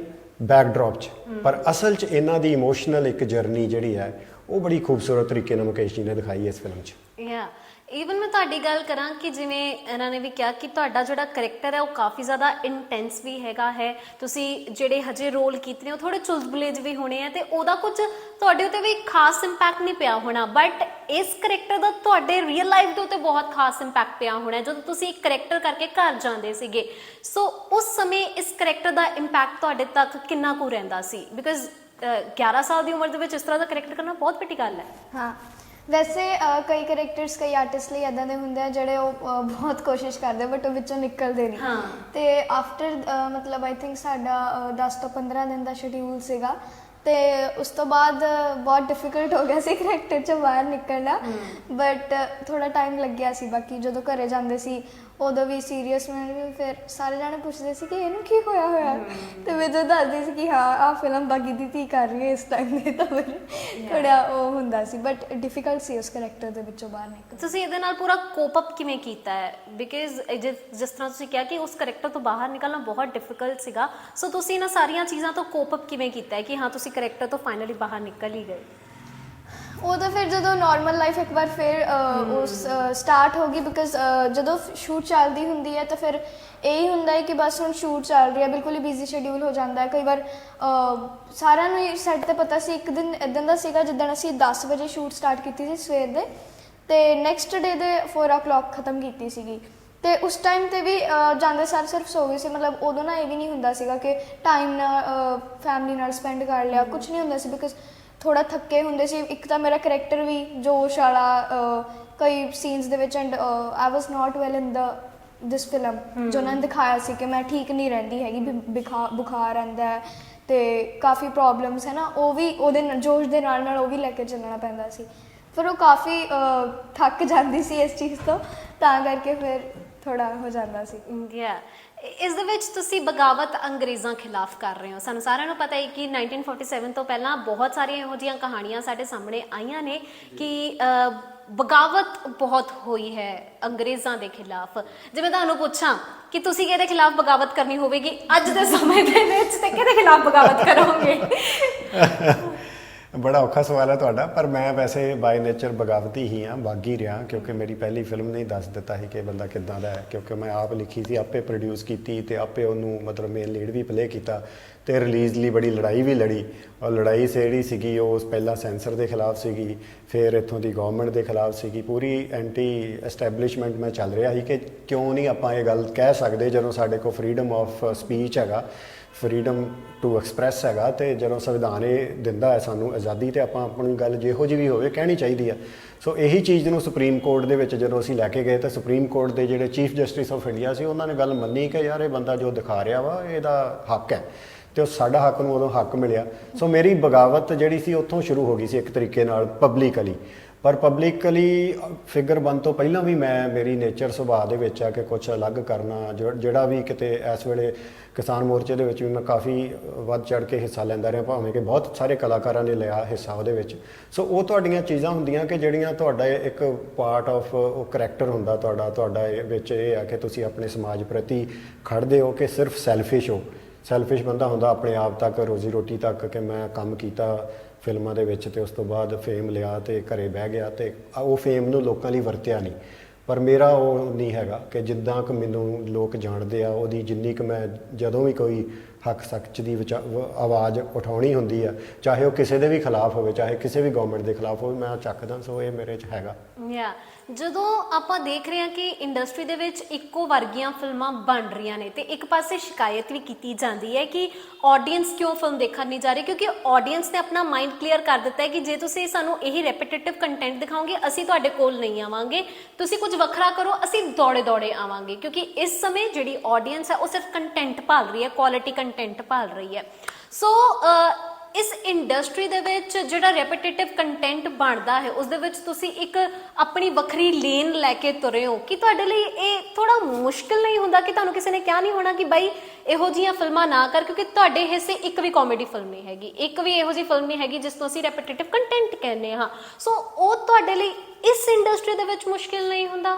ਬੈਕਡ੍ਰੌਪ 'ਚ, ਪਰ ਅਸਲ 'ਚ ਇਹਨਾਂ ਦੀ ਇਮੋਸ਼ਨਲ ਇੱਕ ਜਰਨੀ ਜਿਹੜੀ ਹੈ ਉਹ ਬੜੀ ਖੂਬਸੂਰਤ ਤਰੀਕੇ ਨਾਲ ਮੁਕੇਸ਼ ਜੀ ਨੇ ਦਿਖਾਈ ਇਸ ਫਿਲਮ 'ਚ। ਯਾ ਈਵਨ ਮੈਂ ਤੁਹਾਡੀ ਗੱਲ ਕਰਾਂ ਕਿ ਜਿਵੇਂ ਇਹਨਾਂ ਨੇ ਵੀ ਕਿਹਾ ਕਿ ਤੁਹਾਡਾ ਜਿਹੜਾ ਕਰੈਕਟਰ ਹੈ ਉਹ ਕਾਫੀ ਜ਼ਿਆਦਾ ਇੰਟੈਂਸ ਵੀ ਹੈਗਾ ਹੈ, ਤੁਸੀਂ ਜਿਹੜੇ ਹਜੇ ਰੋਲ ਕੀਤੇ ਨੇ ਉਹ ਥੋੜੇ ਚੁਲਬੁਲੇ ਵੀ ਹੋਣੇ ਆ, ਤੇ ਉਹਦਾ ਕੁਝ ਤੁਹਾਡੇ ਉੱਤੇ ਵੀ ਖਾਸ ਇੰਪੈਕਟ ਨਹੀਂ ਪਿਆ ਹੋਣਾ, ਬਟ ਇਸ ਕਰੈਕਟਰ ਦਾ ਤੁਹਾਡੇ ਰੀਅਲ ਲਾਈਫ ਦੇ ਉੱਤੇ ਬਹੁਤ ਖਾਸ ਇੰਪੈਕਟ ਪਿਆ ਹੋਣਾ ਜਦੋਂ ਤੁਸੀਂ ਇੱਕ ਕਰੈਕਟਰ ਕਰਕੇ ਘਰ ਜਾਂਦੇ ਸੀਗੇ। ਸੋ ਉਸ ਸਮੇਂ ਇਸ ਕਰੈਕਟਰ ਦਾ ਇੰਪੈਕਟ ਤੁਹਾਡੇ ਤੱਕ ਕਿੰਨਾ ਕੁ ਰਹਿੰਦਾ ਸੀ? ਬਿਕਾਜ਼ 11 ਸਾਲ ਦੀ ਉਮਰ ਦੇ ਵਿੱਚ ਇਸ ਤਰ੍ਹਾਂ ਦਾ ਕਰੈਕਟਰ ਕਰਨਾ ਬਹੁਤ ਵੱਡੀ ਗੱਲ ਹੈ। ਹਾਂ, ਵੈਸੇ ਕਈ ਕਰੈਕਟਰਸ ਕਈ ਆਰਟਿਸਟ ਲਈ ਇੱਦਾਂ ਦੇ ਹੁੰਦੇ ਆ ਜਿਹੜੇ ਉਹ ਬਹੁਤ ਕੋਸ਼ਿਸ਼ ਕਰਦੇ ਬਟ ਉਹ ਵਿੱਚੋਂ ਨਿਕਲਦੇ ਨਹੀਂ। ਤੇ ਆਫਟਰ ਮਤਲਬ ਆਈ ਥਿੰਕ ਸਾਡਾ 10 ਤੋਂ 15 ਦਿਨ ਦਾ ਸ਼ਡਿਊਲ ਸੀਗਾ, ਤੇ ਉਸ ਤੋਂ ਬਾਅਦ ਬਹੁਤ ਡਿਫਿਕਲਟ ਹੋ ਗਿਆ ਸੀ ਕਰੈਕਟਰ 'ਚੋਂ ਬਾਹਰ ਨਿਕਲਣਾ, ਬਟ ਥੋੜਾ ਟਾਈਮ ਲੱਗਿਆ ਸੀ। ਬਾਕੀ ਜਦੋਂ ਘਰੇ ਜਾਂਦੇ ਸੀ ਉਦੋਂ ਵੀ ਸੀਰੀਅਸ ਮੈਂ ਵੀ, ਫਿਰ ਸਾਰੇ ਜਾਣੇ ਪੁੱਛਦੇ ਸੀ ਕਿ ਇਹਨੂੰ ਕੀ ਹੋਇਆ, ਤੇ ਮੈਂ ਜਦੋਂ ਦੱਸਦੀ ਸੀ ਕਿ ਹਾਂ ਆਹ ਫਿਲਮ ਬਾਗੀ ਦੀ ਧੀ ਕਰ ਰਹੀ ਹੈ ਇਸ ਟਾਈਮ ਤੇ, ਤਾਂ ਫਿਰ ਥੋੜਾ ਉਹ ਹੁੰਦਾ ਸੀ, ਬਟ ਡਿਫਿਕਲਟ ਸੀ ਉਸ ਕਰੈਕਟਰ ਦੇ ਵਿੱਚੋਂ ਬਾਹਰ ਨਿਕਲਣਾ। ਤੁਸੀਂ ਇਹਦੇ ਨਾਲ ਪੂਰਾ ਕੋਪ ਅਪ ਕਿਵੇਂ ਕੀਤਾ ਹੈ? ਬਿਕਾਜ਼ ਜਿਸ ਤਰ੍ਹਾਂ ਤੁਸੀਂ ਕਿਹਾ ਕਿ ਉਸ ਕਰੈਕਟਰ ਤੋਂ ਬਾਹਰ ਨਿਕਲਣਾ ਬਹੁਤ ਡਿਫਿਕਲਟ ਸੀਗਾ, ਸੋ ਤੁਸੀਂ ਇਹਨਾਂ ਸਾਰੀਆਂ ਚੀਜ਼ਾਂ ਤੋਂ ਕੋਪ ਅਪ ਕਿਵੇਂ ਕੀਤਾ ਹੈ ਕਿ ਹਾਂ ਤੁਸੀਂ ਕਰੈਕਟਰ ਤੋਂ ਫਾਈਨਲੀ ਬਾਹਰ ਨਿਕਲ ਹੀ ਗਏ? ਉਹ ਤਾਂ ਫਿਰ ਜਦੋਂ ਨਾਰਮਲ ਲਾਈਫ ਇੱਕ ਵਾਰ ਫਿਰ ਉਸ ਸਟਾਰਟ ਹੋ ਗਈ, ਬਿਕਾਜ਼ ਜਦੋਂ ਸ਼ੂਟ ਚੱਲਦੀ ਹੁੰਦੀ ਹੈ ਤਾਂ ਫਿਰ ਇਹੀ ਹੁੰਦਾ ਹੈ ਕਿ ਬਸ ਹੁਣ ਸ਼ੂਟ ਚੱਲ ਰਹੀ ਹੈ, ਬਿਲਕੁਲ ਹੀ ਬਿਜ਼ੀ ਸ਼ਡਿਊਲ ਹੋ ਜਾਂਦਾ ਹੈ। ਕਈ ਵਾਰ ਸਾਰਿਆਂ ਨੂੰ ਹੀ ਸੈੱਟ 'ਤੇ ਪਤਾ ਸੀ, ਇੱਕ ਦਿਨ ਇੱਦਾਂ ਦਾ ਸੀਗਾ ਜਿੱਦਣ ਅਸੀਂ 10 ਵਜੇ ਸ਼ੂਟ ਸਟਾਰਟ ਕੀਤੀ ਸੀ ਸਵੇਰ ਦੇ, ਤੇ ਨੈਕਸਟ ਡੇ ਦੇ 4 o'clock ਖਤਮ ਕੀਤੀ ਸੀਗੀ। ਤੇ ਉਸ ਟਾਈਮ 'ਤੇ ਵੀ ਜਾਂਦੇ ਸਾਰ ਸਿਰਫ ਸੋ ਗਏ ਸੀ, ਮਤਲਬ ਉਦੋਂ ਨਾ ਇਹ ਵੀ ਨਹੀਂ ਹੁੰਦਾ ਸੀਗਾ ਕਿ ਟਾਈਮ ਨਾਲ ਫੈਮਲੀ ਨਾਲ ਸਪੈਂਡ ਕਰ ਲਿਆ, ਕੁਛ ਨਹੀਂ ਹੁੰਦਾ ਸੀ, ਬਿਕਾਜ਼ ਥੋੜਾ ਥੱਕੇ ਹੁੰਦੇ ਸੀ। ਇੱਕ ਤਾਂ ਮੇਰਾ ਕਰੈਕਟਰ ਵੀ ਜੋਸ਼ ਵਾਲਾ ਕਈ ਸੀਨਸ ਦੇ ਵਿੱਚ, and I was not well in this film, ਜੋ ਉਹਨਾਂ ਨੇ ਦਿਖਾਇਆ ਸੀ ਕਿ ਮੈਂ ਠੀਕ ਨਹੀਂ ਰਹਿੰਦੀ ਹੈਗੀ, ਬੁਖਾਰ ਆਉਂਦਾ ਹੈ ਤੇ ਕਾਫੀ ਪ੍ਰੋਬਲਮਸ ਹੈ ਨਾ, ਉਹ ਵੀ ਉਹਦੇ ਜੋਸ਼ ਦੇ ਨਾਲ ਉਹ ਵੀ ਲੈ ਕੇ ਚੱਲਣਾ ਪੈਂਦਾ ਸੀ। ਫਿਰ ਉਹ ਕਾਫੀ ਥੱਕ ਜਾਂਦੀ ਸੀ ਇਸ ਚੀਜ਼ ਤੋਂ, ਤਾਂ ਕਰਕੇ ਫਿਰ ਥੋੜਾ ਹੋ ਜਾਂਦਾ ਸੀ। ਇਸ ਦੇ ਵਿੱਚ ਤੁਸੀਂ ਬਗਾਵਤ ਅੰਗਰੇਜ਼ਾਂ ਖਿਲਾਫ ਕਰ ਰਹੇ ਹੋ। ਸਾਨੂੰ ਸਾਰਿਆਂ ਨੂੰ ਪਤਾ ਹੈ ਕਿ 1947 ਤੋਂ ਪਹਿਲਾਂ ਬਹੁਤ ਸਾਰੀਆਂ ਇਹੋ ਜਿਹੀਆਂ ਕਹਾਣੀਆਂ ਸਾਡੇ ਸਾਹਮਣੇ ਆਈਆਂ ਨੇ ਕਿ ਬਗਾਵਤ ਬਹੁਤ ਹੋਈ ਹੈ ਅੰਗਰੇਜ਼ਾਂ ਦੇ ਖਿਲਾਫ। ਜੇ ਮੈਂ ਤੁਹਾਨੂੰ ਪੁੱਛਾਂ ਕਿ ਤੁਸੀਂ ਕਿਹਦੇ ਖਿਲਾਫ ਬਗਾਵਤ ਕਰਨੀ ਹੋਵੇਗੀ ਅੱਜ ਦੇ ਸਮੇਂ ਦੇ ਵਿੱਚ, ਤੇ ਕਿਹਦੇ ਖਿਲਾਫ ਬਗਾਵਤ ਕਰੋਗੇ? ਬੜਾ ਔਖਾ ਸਵਾਲ ਹੈ ਤੁਹਾਡਾ, ਪਰ ਮੈਂ ਵੈਸੇ ਬਾਈ ਨੇਚਰ ਬਗਾਵਤੀ ਹੀ ਹਾਂ, ਬਾਗੀ ਰਿਹਾ, ਕਿਉਂਕਿ ਮੇਰੀ ਪਹਿਲੀ ਫਿਲਮ ਨੇ ਹੀ ਦੱਸ ਦਿੱਤਾ ਸੀ ਕਿ ਬੰਦਾ ਕਿੱਦਾਂ ਦਾ ਹੈ, ਕਿਉਂਕਿ ਮੈਂ ਆਪ ਲਿਖੀ ਸੀ, ਆਪੇ ਪ੍ਰੋਡਿਊਸ ਕੀਤੀ ਤੇ ਆਪੇ ਉਹਨੂੰ ਮਤਲਬ ਮੇਨ ਲੀਡ ਵੀ ਪਲੇ ਕੀਤਾ ਤੇ ਰਿਲੀਜ਼ ਲਈ ਬੜੀ ਲੜਾਈ ਵੀ ਲੜੀ। ਔਰ ਲੜਾਈ ਜਿਹੜੀ ਸੀਗੀ ਉਹ ਪਹਿਲਾਂ ਸੈਂਸਰ ਦੇ ਖਿਲਾਫ ਸੀਗੀ, ਫਿਰ ਇੱਥੋਂ ਦੀ ਗਵਰਨਮੈਂਟ ਦੇ ਖਿਲਾਫ ਸੀਗੀ, ਪੂਰੀ ਐਂਟੀ ਐਸਟੈਬਲਿਸ਼ਮੈਂਟ ਮੈਂ ਚੱਲ ਰਿਹਾ ਸੀ ਕਿ ਕਿਉਂ ਨਹੀਂ ਆਪਾਂ ਇਹ ਗੱਲ ਕਹਿ ਸਕਦੇ ਜਦੋਂ ਸਾਡੇ ਕੋਲ ਫਰੀडम ਆਫ ਸਪੀਚ ਹੈਗਾ, ਫਰੀडम ਟੂ ਐਕਸਪ੍ਰੈਸ ਹੈਗਾ, ਤੇ ਜਦੋਂ ਸੰਵਿਧਾਨ ਇਹ ਦਿੰਦਾ ਹੈ ਸਾਨੂੰ ਆਜ਼ਾਦੀ, ਤੇ ਆਪਾਂ ਆਪਣੀ ਗੱਲ ਜਿਹੋ ਜਿਹੀ ਵੀ ਹੋਵੇ ਕਹਿਣੀ ਚਾਹੀਦੀ ਆ। ਸੋ ਇਹੀ ਚੀਜ਼ ਨੂੰ ਸੁਪਰੀਮ ਕੋਰਟ ਦੇ ਵਿੱਚ ਜਦੋਂ ਅਸੀਂ ਲੈ ਕੇ ਗਏ ਤਾਂ ਸੁਪਰੀਮ ਕੋਰਟ ਦੇ ਜਿਹੜੇ ਚੀਫ ਜਸਟਿਸ ਆਫ ਇੰਡੀਆ ਸੀ ਉਹਨਾਂ ਨੇ ਗੱਲ ਮੰਨੀ ਕਿ ਯਾਰ ਇਹ ਬੰਦਾ ਜੋ ਦਿਖਾ ਰਿਹਾ ਵਾ ਇਹਦਾ ਹੱਕ ਹੈ, ਤੇ ਉਹ ਸਾਡਾ ਹੱਕ ਨੂੰ ਉਦੋਂ ਹੱਕ ਮਿਲਿਆ। ਸੋ ਮੇਰੀ ਬਗਾਵਤ ਜਿਹੜੀ ਸੀ ਉੱਥੋਂ ਸ਼ੁਰੂ ਹੋ ਗਈ ਸੀ ਇੱਕ ਤਰੀਕੇ ਨਾਲ ਪਬਲਿਕਲੀ, ਪਰ ਪਬਲਿਕਲੀ ਫਿਗਰ ਬਣ ਤੋਂ ਪਹਿਲਾਂ ਵੀ ਮੇਰੀ ਨੇਚਰ ਸੁਭਾਅ ਦੇ ਵਿੱਚ ਆ ਕਿ ਕੁਝ ਅਲੱਗ ਕਰਨਾ, ਜਿਹੜਾ ਵੀ ਕਿਤੇ ਇਸ ਵੇਲੇ ਕਿਸਾਨ ਮੋਰਚੇ ਦੇ ਵਿੱਚ ਵੀ ਮੈਂ ਕਾਫੀ ਵੱਧ ਚੜ ਕੇ ਹਿੱਸਾ ਲੈਂਦਾ ਰਿਹਾ, ਭਾਵੇਂ ਕਿ ਬਹੁਤ ਸਾਰੇ ਕਲਾਕਾਰਾਂ ਨੇ ਲਿਆ ਹਿੱਸਾ ਉਹਦੇ ਵਿੱਚ। ਸੋ ਉਹ ਤੁਹਾਡੀਆਂ ਚੀਜ਼ਾਂ ਹੁੰਦੀਆਂ ਕਿ ਜਿਹੜੀਆਂ ਤੁਹਾਡਾ ਇੱਕ ਪਾਰਟ ਆਫ ਉਹ ਕਰੈਕਟਰ ਹੁੰਦਾ ਤੁਹਾਡਾ ਵਿੱਚ ਇਹ ਆ ਕਿ ਤੁਸੀਂ ਆਪਣੇ ਸਮਾਜ ਪ੍ਰਤੀ ਖੜਦੇ ਹੋ ਕਿ ਸਿਰਫ ਸੈਲਫਿਸ਼ ਹੋ। ਸੈਲਫਿਸ਼ ਬੰਦਾ ਹੁੰਦਾ ਆਪਣੇ ਆਪ ਤੱਕ, ਰੋਜ਼ੀ ਰੋਟੀ ਤੱਕ, ਕਿ ਮੈਂ ਕੰਮ ਕੀਤਾ ਫਿਲਮਾਂ ਦੇ ਵਿੱਚ ਤੇ ਉਸ ਤੋਂ ਬਾਅਦ ਫੇਮ ਲਿਆ ਤੇ ਘਰੇ ਬਹਿ ਗਿਆ ਤੇ ਉਹ ਫੇਮ ਨੂੰ ਲੋਕਾਂ ਲਈ ਵਰਤਿਆ ਨਹੀਂ। ਪਰ ਮੇਰਾ ਉਹ ਨਹੀਂ ਹੈਗਾ ਕਿ ਜਿੱਦਾਂ ਕਿ ਮੈਨੂੰ ਲੋਕ ਜਾਣਦੇ ਆ, ਉਹਦੀ ਜਿੰਨੀ ਕੁ ਮੈਂ ਜਦੋਂ ਵੀ ਕੋਈ ਹੱਕ ਸੱਚ ਦੀ ਆਵਾਜ਼ ਉਠਾਉਣੀ ਹੁੰਦੀ ਆ, ਚਾਹੇ ਉਹ ਕਿਸੇ ਦੇ ਵੀ ਖਿਲਾਫ ਹੋਵੇ, ਚਾਹੇ ਕਿਸੇ ਵੀ ਗਵਰਨਮੈਂਟ ਦੇ ਖਿਲਾਫ ਹੋਵੇ, ਮੈਂ ਚੱਕਦਾ। ਸੋ ਇਹ ਮੇਰੇ 'ਚ ਹੈਗਾ। ਯਾ ਜਦੋਂ ਆਪਾਂ ਦੇਖ ਰਹੇ ਹਾਂ ਕਿ ਇੰਡਸਟਰੀ ਦੇ ਵਿੱਚ ਇੱਕੋ ਵਰਗੀਆਂ ਫਿਲਮਾਂ ਬਣ ਰਹੀਆਂ ਨੇ ਤੇ ਇੱਕ ਪਾਸੇ ਸ਼ਿਕਾਇਤ ਵੀ ਕੀਤੀ ਜਾਂਦੀ ਹੈ ਕਿ ਆਡੀਅנס ਕਿਉਂ ਫਿਲਮ ਦੇਖਣ ਨਹੀਂ ਜਾ ਰਹੀ, ਕਿਉਂਕਿ ਆਡੀਅנס ਨੇ ਆਪਣਾ ਮਾਈਂਡ ਕਲੀਅਰ ਕਰ ਦਿੱਤਾ ਹੈ ਕਿ ਜੇ ਤੁਸੀਂ ਸਾਨੂੰ ਇਹੀ ਰੈਪੀਟੀਟਿਵ ਕੰਟੈਂਟ ਦਿਖਾਓਗੇ ਅਸੀਂ ਤੁਹਾਡੇ ਕੋਲ ਨਹੀਂ ਆਵਾਂਗੇ, ਤੁਸੀਂ ਕੁਝ ਵੱਖਰਾ ਕਰੋ, ਅਸੀਂ ਦੌੜੇ ਆਵਾਂਗੇ। ਕਿਉਂਕਿ ਇਸ ਸਮੇਂ ਜਿਹੜੀ ਆਡੀਅנס ਹੈ ਉਹ ਸਿਰਫ ਕੰਟੈਂਟ ਭਾਲ ਰਹੀ ਹੈ, ਕੁਆਲਿਟੀ ਕੰਟੈਂਟ ਭਾਲ ਰਹੀ ਹੈ। ਸੋ ਇਸ ਇੰਡਸਟਰੀ ਦੇ ਵਿੱਚ ਜਿਹੜਾ ਰੈਪੀਟੀਟਿਵ ਕੰਟੈਂਟ ਬਣਦਾ ਹੈ ਉਸ ਦੇ ਵਿੱਚ ਤੁਸੀਂ ਇੱਕ ਆਪਣੀ ਵੱਖਰੀ ਲੇਨ ਲੈ ਕੇ ਤੁਰੇ ਹੋ, ਕਿ ਤੁਹਾਡੇ ਲਈ ਇਹ ਥੋੜਾ ਮੁਸ਼ਕਿਲ ਨਹੀਂ ਹੁੰਦਾ ਕਿ ਤੁਹਾਨੂੰ ਕਿਸੇ ਨੇ ਕਿਹਾ ਨਹੀਂ ਹੋਣਾ ਕਿ ਬਾਈ ਇਹੋ ਜਿਹੀਆਂ ਫਿਲਮਾਂ ਨਾ ਕਰ, ਕਿਉਂਕਿ ਤੁਹਾਡੇ ਹਿੱਸੇ ਇੱਕ ਵੀ ਕਾਮੇਡੀ ਫਿਲਮ ਨਹੀਂ ਹੈਗੀ, ਇੱਕ ਵੀ ਇਹੋ ਜਿਹੀ ਫਿਲਮ ਨਹੀਂ ਹੈਗੀ ਜਿਸ ਨੂੰ ਅਸੀਂ ਰੈਪੀਟੀਟਿਵ ਕੰਟੈਂਟ ਕਹਿੰਦੇ ਹਾਂ। ਸੋ ਉਹ ਤੁਹਾਡੇ ਲਈ ਇਸ ਇੰਡਸਟਰੀ ਦੇ ਵਿੱਚ ਮੁਸ਼ਕਿਲ ਨਹੀਂ ਹੁੰਦਾ?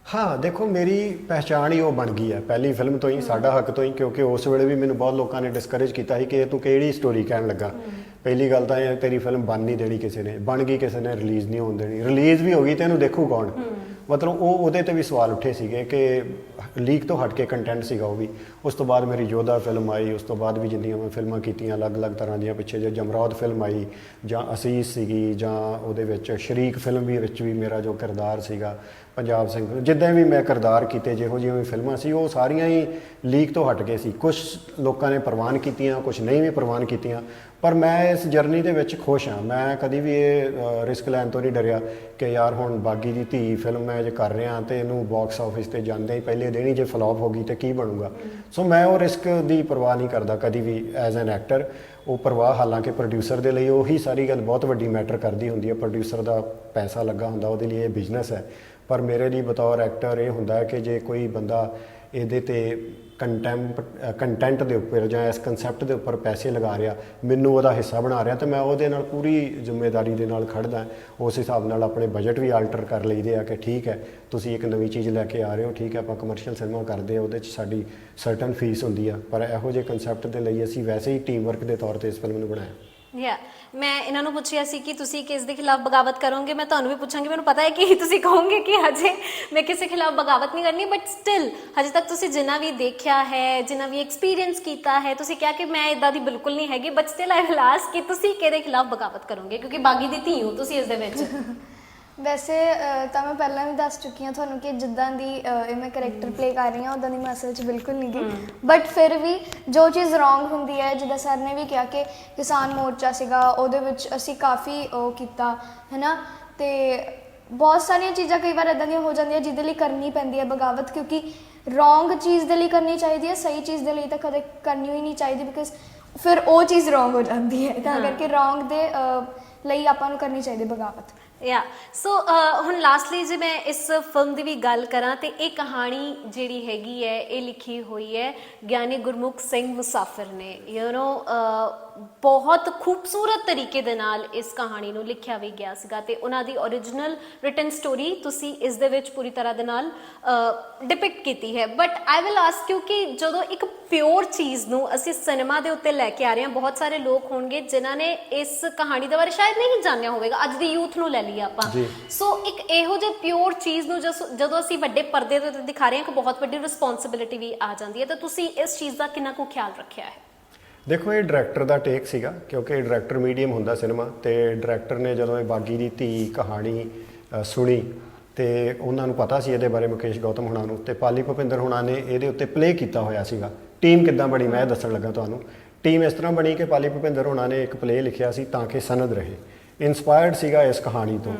ਹਾਂ, ਦੇਖੋ ਮੇਰੀ ਪਹਿਚਾਣ ਹੀ ਉਹ ਬਣ ਗਈ ਹੈ ਪਹਿਲੀ ਫਿਲਮ ਤੋਂ ਹੀ, ਸਾਡਾ ਹੱਕ ਤੋਂ ਹੀ, ਕਿਉਂਕਿ ਉਸ ਵੇਲੇ ਵੀ ਮੈਨੂੰ ਬਹੁਤ ਲੋਕਾਂ ਨੇ ਡਿਸਕਰੇਜ ਕੀਤਾ ਸੀ ਕਿ ਤੂੰ ਕਿਹੜੀ ਸਟੋਰੀ ਕਹਿਣ ਲੱਗਾ। ਪਹਿਲੀ ਗੱਲ ਤਾਂ ਇਹ ਤੇਰੀ ਫਿਲਮ ਬਣ ਨਹੀਂ ਦੇਣੀ ਕਿਸੇ ਨੇ, ਬਣ ਗਈ ਕਿਸੇ ਨੇ ਰਿਲੀਜ਼ ਨਹੀਂ ਹੋਣ ਦੇਣੀ, ਰਿਲੀਜ਼ ਵੀ ਹੋ ਗਈ ਤੇ ਇਹਨੂੰ ਦੇਖੂ ਕੌਣ? ਮਤਲਬ ਉਹਦੇ ਤੇ ਵੀ ਸਵਾਲ ਉੱਠੇ ਸੀਗੇ ਕਿ ਲੀਕ ਤੋਂ ਹਟ ਕੇ ਕੰਟੈਂਟ ਸੀਗਾ ਉਹ ਵੀ। ਉਸ ਤੋਂ ਬਾਅਦ ਮੇਰੀ ਯੋਧਾ ਫਿਲਮ ਆਈ, ਉਸ ਤੋਂ ਬਾਅਦ ਵੀ ਜਿੰਨੀਆਂ ਮੈਂ ਫਿਲਮਾਂ ਕੀਤੀਆਂ ਅਲੱਗ-ਅਲੱਗ ਤਰ੍ਹਾਂ ਦੀਆਂ, ਪਿੱਛੇ ਜੇ ਜਮਰੌਦ ਫਿਲਮ ਆਈ ਜਾਂ ਅਸੀਸ ਸੀਗੀ, ਜਾਂ ਉਹਦੇ ਵਿੱਚ ਸ਼ਰੀਕ ਫਿਲਮ ਵੀ ਵਿੱਚ ਵੀ ਮੇਰਾ ਜੋ ਕਿਰਦਾਰ ਸੀਗਾ, ਪੰਜਾਬ ਸਿੰਘ, ਜਿੱਦਾਂ ਵੀ ਮੈਂ ਕਿਰਦਾਰ ਕੀਤੇ, ਜਿਹੋ ਜਿਹੀਆਂ ਵੀ ਫਿਲਮਾਂ ਸੀ ਉਹ ਸਾਰੀਆਂ ਹੀ ਲੀਕ ਤੋਂ ਹਟ ਕੇ ਸੀ। ਕੁਝ ਲੋਕਾਂ ਨੇ ਪ੍ਰਵਾਨ ਕੀਤੀਆਂ, ਕੁਝ ਨਹੀਂ ਵੀ ਪ੍ਰਵਾਨ ਕੀਤੀਆਂ, ਪਰ ਮੈਂ ਇਸ ਜਰਨੀ ਦੇ ਵਿੱਚ ਖੁਸ਼ ਹਾਂ। ਮੈਂ ਕਦੀ ਵੀ ਇਹ ਰਿਸਕ ਲੈਣ ਤੋਂ ਨਹੀਂ ਡਰਿਆ ਕਿ ਯਾਰ ਹੁਣ ਬਾਗੀ ਦੀ ਧੀ ਫਿਲਮ ਮੈਂ ਜੇ ਕਰ ਰਿਹਾ ਤੇ ਇਹਨੂੰ ਬਾਕਸ ਆਫਿਸ ਤੇ ਜਾਂਦੇ ਹੀ ਪਹਿਲੇ ਦਿਨ ਹੀ ਜੇ ਫਲॉप ਹੋ ਗਈ ਤੇ ਕੀ ਬਣੂਗਾ। ਸੋ ਮੈਂ ਉਹ ਰਿਸਕ ਦੀ ਪਰਵਾਹ ਨਹੀਂ ਕਰਦਾ ਕਦੀ ਵੀ ਐਜ਼ ਐਨ ਐਕਟਰ। ਉਹ ਪਰਵਾਹ ਹਾਲਾਂਕਿ ਪ੍ਰੋਡਿਊਸਰ ਦੇ ਲਈ ਉਹੀ ਸਾਰੀ ਗੱਲ ਬਹੁਤ ਵੱਡੀ ਮੈਟਰ ਕਰਦੀ ਹੁੰਦੀ ਹੈ, ਪ੍ਰੋਡਿਊਸਰ ਦਾ ਪੈਸਾ ਲੱਗਾ ਹੁੰਦਾ, ਉਹਦੇ ਲਈ ਇਹ ਬਿਜ਼ਨਸ ਹੈ। ਪਰ ਮੇਰੇ ਲਈ ਬਤੌਰ ਐਕਟਰ ਇਹ ਹੁੰਦਾ ਹੈ ਕਿ ਜੇ ਕੋਈ ਬੰਦਾ ਇਹਦੇ ਤੇ ਕੰਟੈਂਟ ਦੇ ਉੱਪਰ ਜਾਂ ਇਸ ਕਨਸੈਪਟ ਦੇ ਉੱਪਰ ਪੈਸੇ ਲਗਾ ਰਿਹਾ, ਮੈਨੂੰ ਉਹਦਾ ਹਿੱਸਾ ਬਣਾ ਰਿਹਾ, ਤਾਂ ਮੈਂ ਉਹਦੇ ਨਾਲ ਪੂਰੀ ਜ਼ਿੰਮੇਵਾਰੀ ਦੇ ਨਾਲ ਖੜਦਾ। ਉਸ ਹਿਸਾਬ ਨਾਲ ਆਪਣੇ ਬਜਟ ਵੀ ਆਲਟਰ ਕਰ ਲਈਦੇ ਆ ਕਿ ਠੀਕ ਹੈ ਤੁਸੀਂ ਇੱਕ ਨਵੀਂ ਚੀਜ਼ ਲੈ ਕੇ ਆ ਰਹੇ ਹੋ, ਠੀਕ ਹੈ ਆਪਾਂ ਕਮਰਸ਼ੀਅਲ ਸਿਨੇਮਾ ਕਰਦੇ ਹਾਂ, ਉਹਦੇ 'ਚ ਸਾਡੀ ਸਰਟਨ ਫੀਸ ਹੁੰਦੀ ਆ, ਪਰ ਇਹੋ ਜਿਹੇ ਕਨਸੈਪਟ ਦੇ ਲਈ ਅਸੀਂ ਵੈਸੇ ਹੀ ਟੀਮ ਵਰਕ ਦੇ ਤੌਰ 'ਤੇ ਇਸ ਫਿਲਮ ਨੂੰ ਬਣਾਇਆ। ਮੈਂ ਇਹਨਾਂ ਨੂੰ ਪੁੱਛਿਆ ਸੀ ਕਿ ਤੁਸੀਂ ਕਿਸ ਦੇ ਖਿਲਾਫ ਬਗਾਵਤ ਕਰੋਗੇ, ਮੈਂ ਤੁਹਾਨੂੰ ਵੀ ਪੁੱਛਾਂਗੀ, ਮੈਨੂੰ ਪਤਾ ਹੈ ਕਿ ਤੁਸੀਂ ਕਹੋਗੇ ਕਿ ਹਜੇ ਮੈਂ ਕਿਸੇ ਖਿਲਾਫ ਬਗਾਵਤ ਨਹੀਂ ਕਰਨੀ, ਬਟ ਸਟਿਲ ਹਜੇ ਤੱਕ ਤੁਸੀਂ ਜਿੰਨਾ ਵੀ ਦੇਖਿਆ ਹੈ, ਜਿੰਨਾ ਵੀ ਐਕਸਪੀਰੀਅੰਸ ਕੀਤਾ ਹੈ, ਤੁਸੀਂ ਕਿਹਾ ਕਿ ਮੈਂ ਇਦਾਂ ਦੀ ਬਿਲਕੁਲ ਨਹੀਂ ਹੈਗੀ, but still I will ask ਕਿ ਤੁਸੀਂ ਕਿਹਦੇ ਖਿਲਾਫ ਬਗਾਵਤ ਕਰੋਗੇ, ਕਿਉਂਕਿ ਬਾਗੀ ਦੀ ਧੀ ਹੋ ਤੁਸੀਂ ਇਸ ਦੇ ਵਿੱਚ। ਵੈਸੇ ਤਾਂ ਮੈਂ ਪਹਿਲਾਂ ਵੀ ਦੱਸ ਚੁੱਕੀ ਹਾਂ ਤੁਹਾਨੂੰ ਕਿ ਜਿੱਦਾਂ ਦੀ ਇਹ ਮੈਂ ਕਰੈਕਟਰ ਪਲੇ ਕਰ ਰਹੀ ਹਾਂ ਉੱਦਾਂ ਦੀ ਮੈਂ ਅਸਲ 'ਚ ਬਿਲਕੁਲ ਨਹੀਂ ਗਈ, ਬਟ ਫਿਰ ਵੀ ਜੋ ਚੀਜ਼ ਰੋਂਗ ਹੁੰਦੀ ਹੈ, ਜਿੱਦਾਂ ਸਰ ਨੇ ਵੀ ਕਿਹਾ ਕਿ ਕਿਸਾਨ ਮੋਰਚਾ ਸੀਗਾ ਉਹਦੇ ਵਿੱਚ ਅਸੀਂ ਕਾਫੀ ਉਹ ਕੀਤਾ ਹੈ ਨਾ, ਤੇ ਬਹੁਤ ਸਾਰੀਆਂ ਚੀਜ਼ਾਂ ਕਈ ਵਾਰ ਇੱਦਾਂ ਦੀਆਂ ਹੋ ਜਾਂਦੀਆਂ ਜਿਹਦੇ ਲਈ ਕਰਨੀ ਪੈਂਦੀ ਹੈ ਬਗਾਵਤ, ਕਿਉਂਕਿ ਰੋਂਗ ਚੀਜ਼ ਦੇ ਲਈ ਕਰਨੀ ਚਾਹੀਦੀ ਹੈ, ਸਹੀ ਚੀਜ਼ ਦੇ ਲਈ ਤਾਂ ਕਦੇ ਕਰਨੀ ਹੀ ਨਹੀਂ ਚਾਹੀਦੀ, ਬਿਕਾਜ਼ ਫਿਰ ਉਹ ਚੀਜ਼ ਰੋਂਗ ਹੋ ਜਾਂਦੀ ਹੈ। ਤਾਂ ਕਰਕੇ ਰੋਂਗ ਦੇ ਲਈ ਆਪਾਂ ਨੂੰ ਕਰਨੀ ਚਾਹੀਦੀ ਬਗਾਵਤ। ਯਾ ਸੋ ਹੁਣ ਲਾਸਟਲੀ ਜੇ ਮੈਂ ਇਸ ਫਿਲਮ ਦੀ ਵੀ ਗੱਲ ਕਰਾਂ ਤੇ ਇਹ ਕਹਾਣੀ ਜਿਹੜੀ ਹੈਗੀ ਹੈ ਇਹ ਲਿਖੀ ਹੋਈ ਹੈ ਗਿਆਨੀ ਗੁਰਮੁਖ ਸਿੰਘ ਮੁਸਾਫਿਰ ਨੇ ਬਹੁਤ ਖੂਬਸੂਰਤ ਤਰੀਕੇ ਦੇ ਨਾਲ ਇਸ ਕਹਾਣੀ ਨੂੰ ਲਿਖਿਆ ਵੀ ਗਿਆ ਸੀਗਾ ਤੇ ਉਹਨਾਂ ਦੀ ਓਰੀਜਨਲ ਰਿਟਨ ਸਟੋਰੀ ਤੁਸੀਂ ਇਸ ਦੇ ਵਿੱਚ ਪੂਰੀ ਤਰ੍ਹਾਂ ਦੇ ਨਾਲ ਡਿਪਿਕਟ ਕੀਤੀ ਹੈ but I will ask you ਕਿ ਜਦੋਂ ਇੱਕ ਪਿਓਰ ਚੀਜ਼ ਨੂੰ ਅਸੀਂ ਸਿਨੇਮਾ ਦੇ ਉੱਤੇ ਲੈ ਕੇ ਆ ਰਹੇ ਹਾਂ ਬਹੁਤ ਸਾਰੇ ਲੋਕ ਹੋਣਗੇ ਜਿਨ੍ਹਾਂ ਨੇ ਇਸ ਕਹਾਣੀ ਦੇ ਬਾਰੇ ਸ਼ਾਇਦ ਨਹੀਂ ਜਾਣਿਆ ਹੋਵੇਗਾ ਅੱਜ ਦੀ ਯੂਥ ਨੂੰ ਲੈ ਲਈਏ ਆਪਾਂ ਸੋ ਇੱਕ ਇਹੋ ਜਿਹੇ ਪਿਓਰ ਚੀਜ਼ ਨੂੰ ਜਦੋਂ ਅਸੀਂ ਵੱਡੇ ਪਰਦੇ ਦੇ ਉੱਤੇ ਦਿਖਾ ਰਹੇ ਹਾਂ ਕਿ ਬਹੁਤ ਵੱਡੀ ਰਿਸਪੌਂਸਿਬਿਲਿਟੀ ਵੀ ਆ ਜਾਂਦੀ ਹੈ ਤਾਂ ਤੁਸੀਂ ਇਸ ਚੀਜ਼ ਦਾ ਕਿੰਨਾ ਕੁ ਖਿਆਲ ਰੱਖਿਆ ਹੈ ਦੇਖੋ ਇਹ ਡਾਇਰੈਕਟਰ ਦਾ ਟੇਕ ਸੀਗਾ ਕਿਉਂਕਿ ਡਾਇਰੈਕਟਰ ਮੀਡੀਅਮ ਹੁੰਦਾ ਸਿਨੇਮਾ ਤੇ ਡਾਇਰੈਕਟਰ ਨੇ ਜਦੋਂ ਇਹ ਬਾਗੀ ਦੀ ਧੀ ਕਹਾਣੀ ਸੁਣੀ ਤੇ ਉਹਨਾਂ ਨੂੰ ਪਤਾ ਸੀ ਇਹਦੇ ਬਾਰੇ ਮੁਕੇਸ਼ ਗੌਤਮ ਹੁਣਾਂ ਨੂੰ ਤੇ ਪਾਲੀ ਭੁਪਿੰਦਰ ਹੁਣਾਂ ਨੇ ਇਹਦੇ ਉੱਤੇ ਪਲੇ ਕੀਤਾ ਹੋਇਆ ਸੀਗਾ ਟੀਮ ਕਿੱਦਾਂ ਬਣੀ ਮੈਂ ਦੱਸਣ ਲੱਗਾ ਤੁਹਾਨੂੰ ਟੀਮ ਇਸ ਤਰ੍ਹਾਂ ਬਣੀ ਕਿ ਪਾਲੀ ਭੁਪਿੰਦਰ ਹੁਣਾਂ ਨੇ ਇੱਕ ਪਲੇ ਲਿਖਿਆ ਸੀ ਤਾਂ ਕਿ ਸਨਦ ਰਹੇ ਇਨਸਪਾਇਰਡ ਸੀਗਾ ਇਸ ਕਹਾਣੀ ਤੋਂ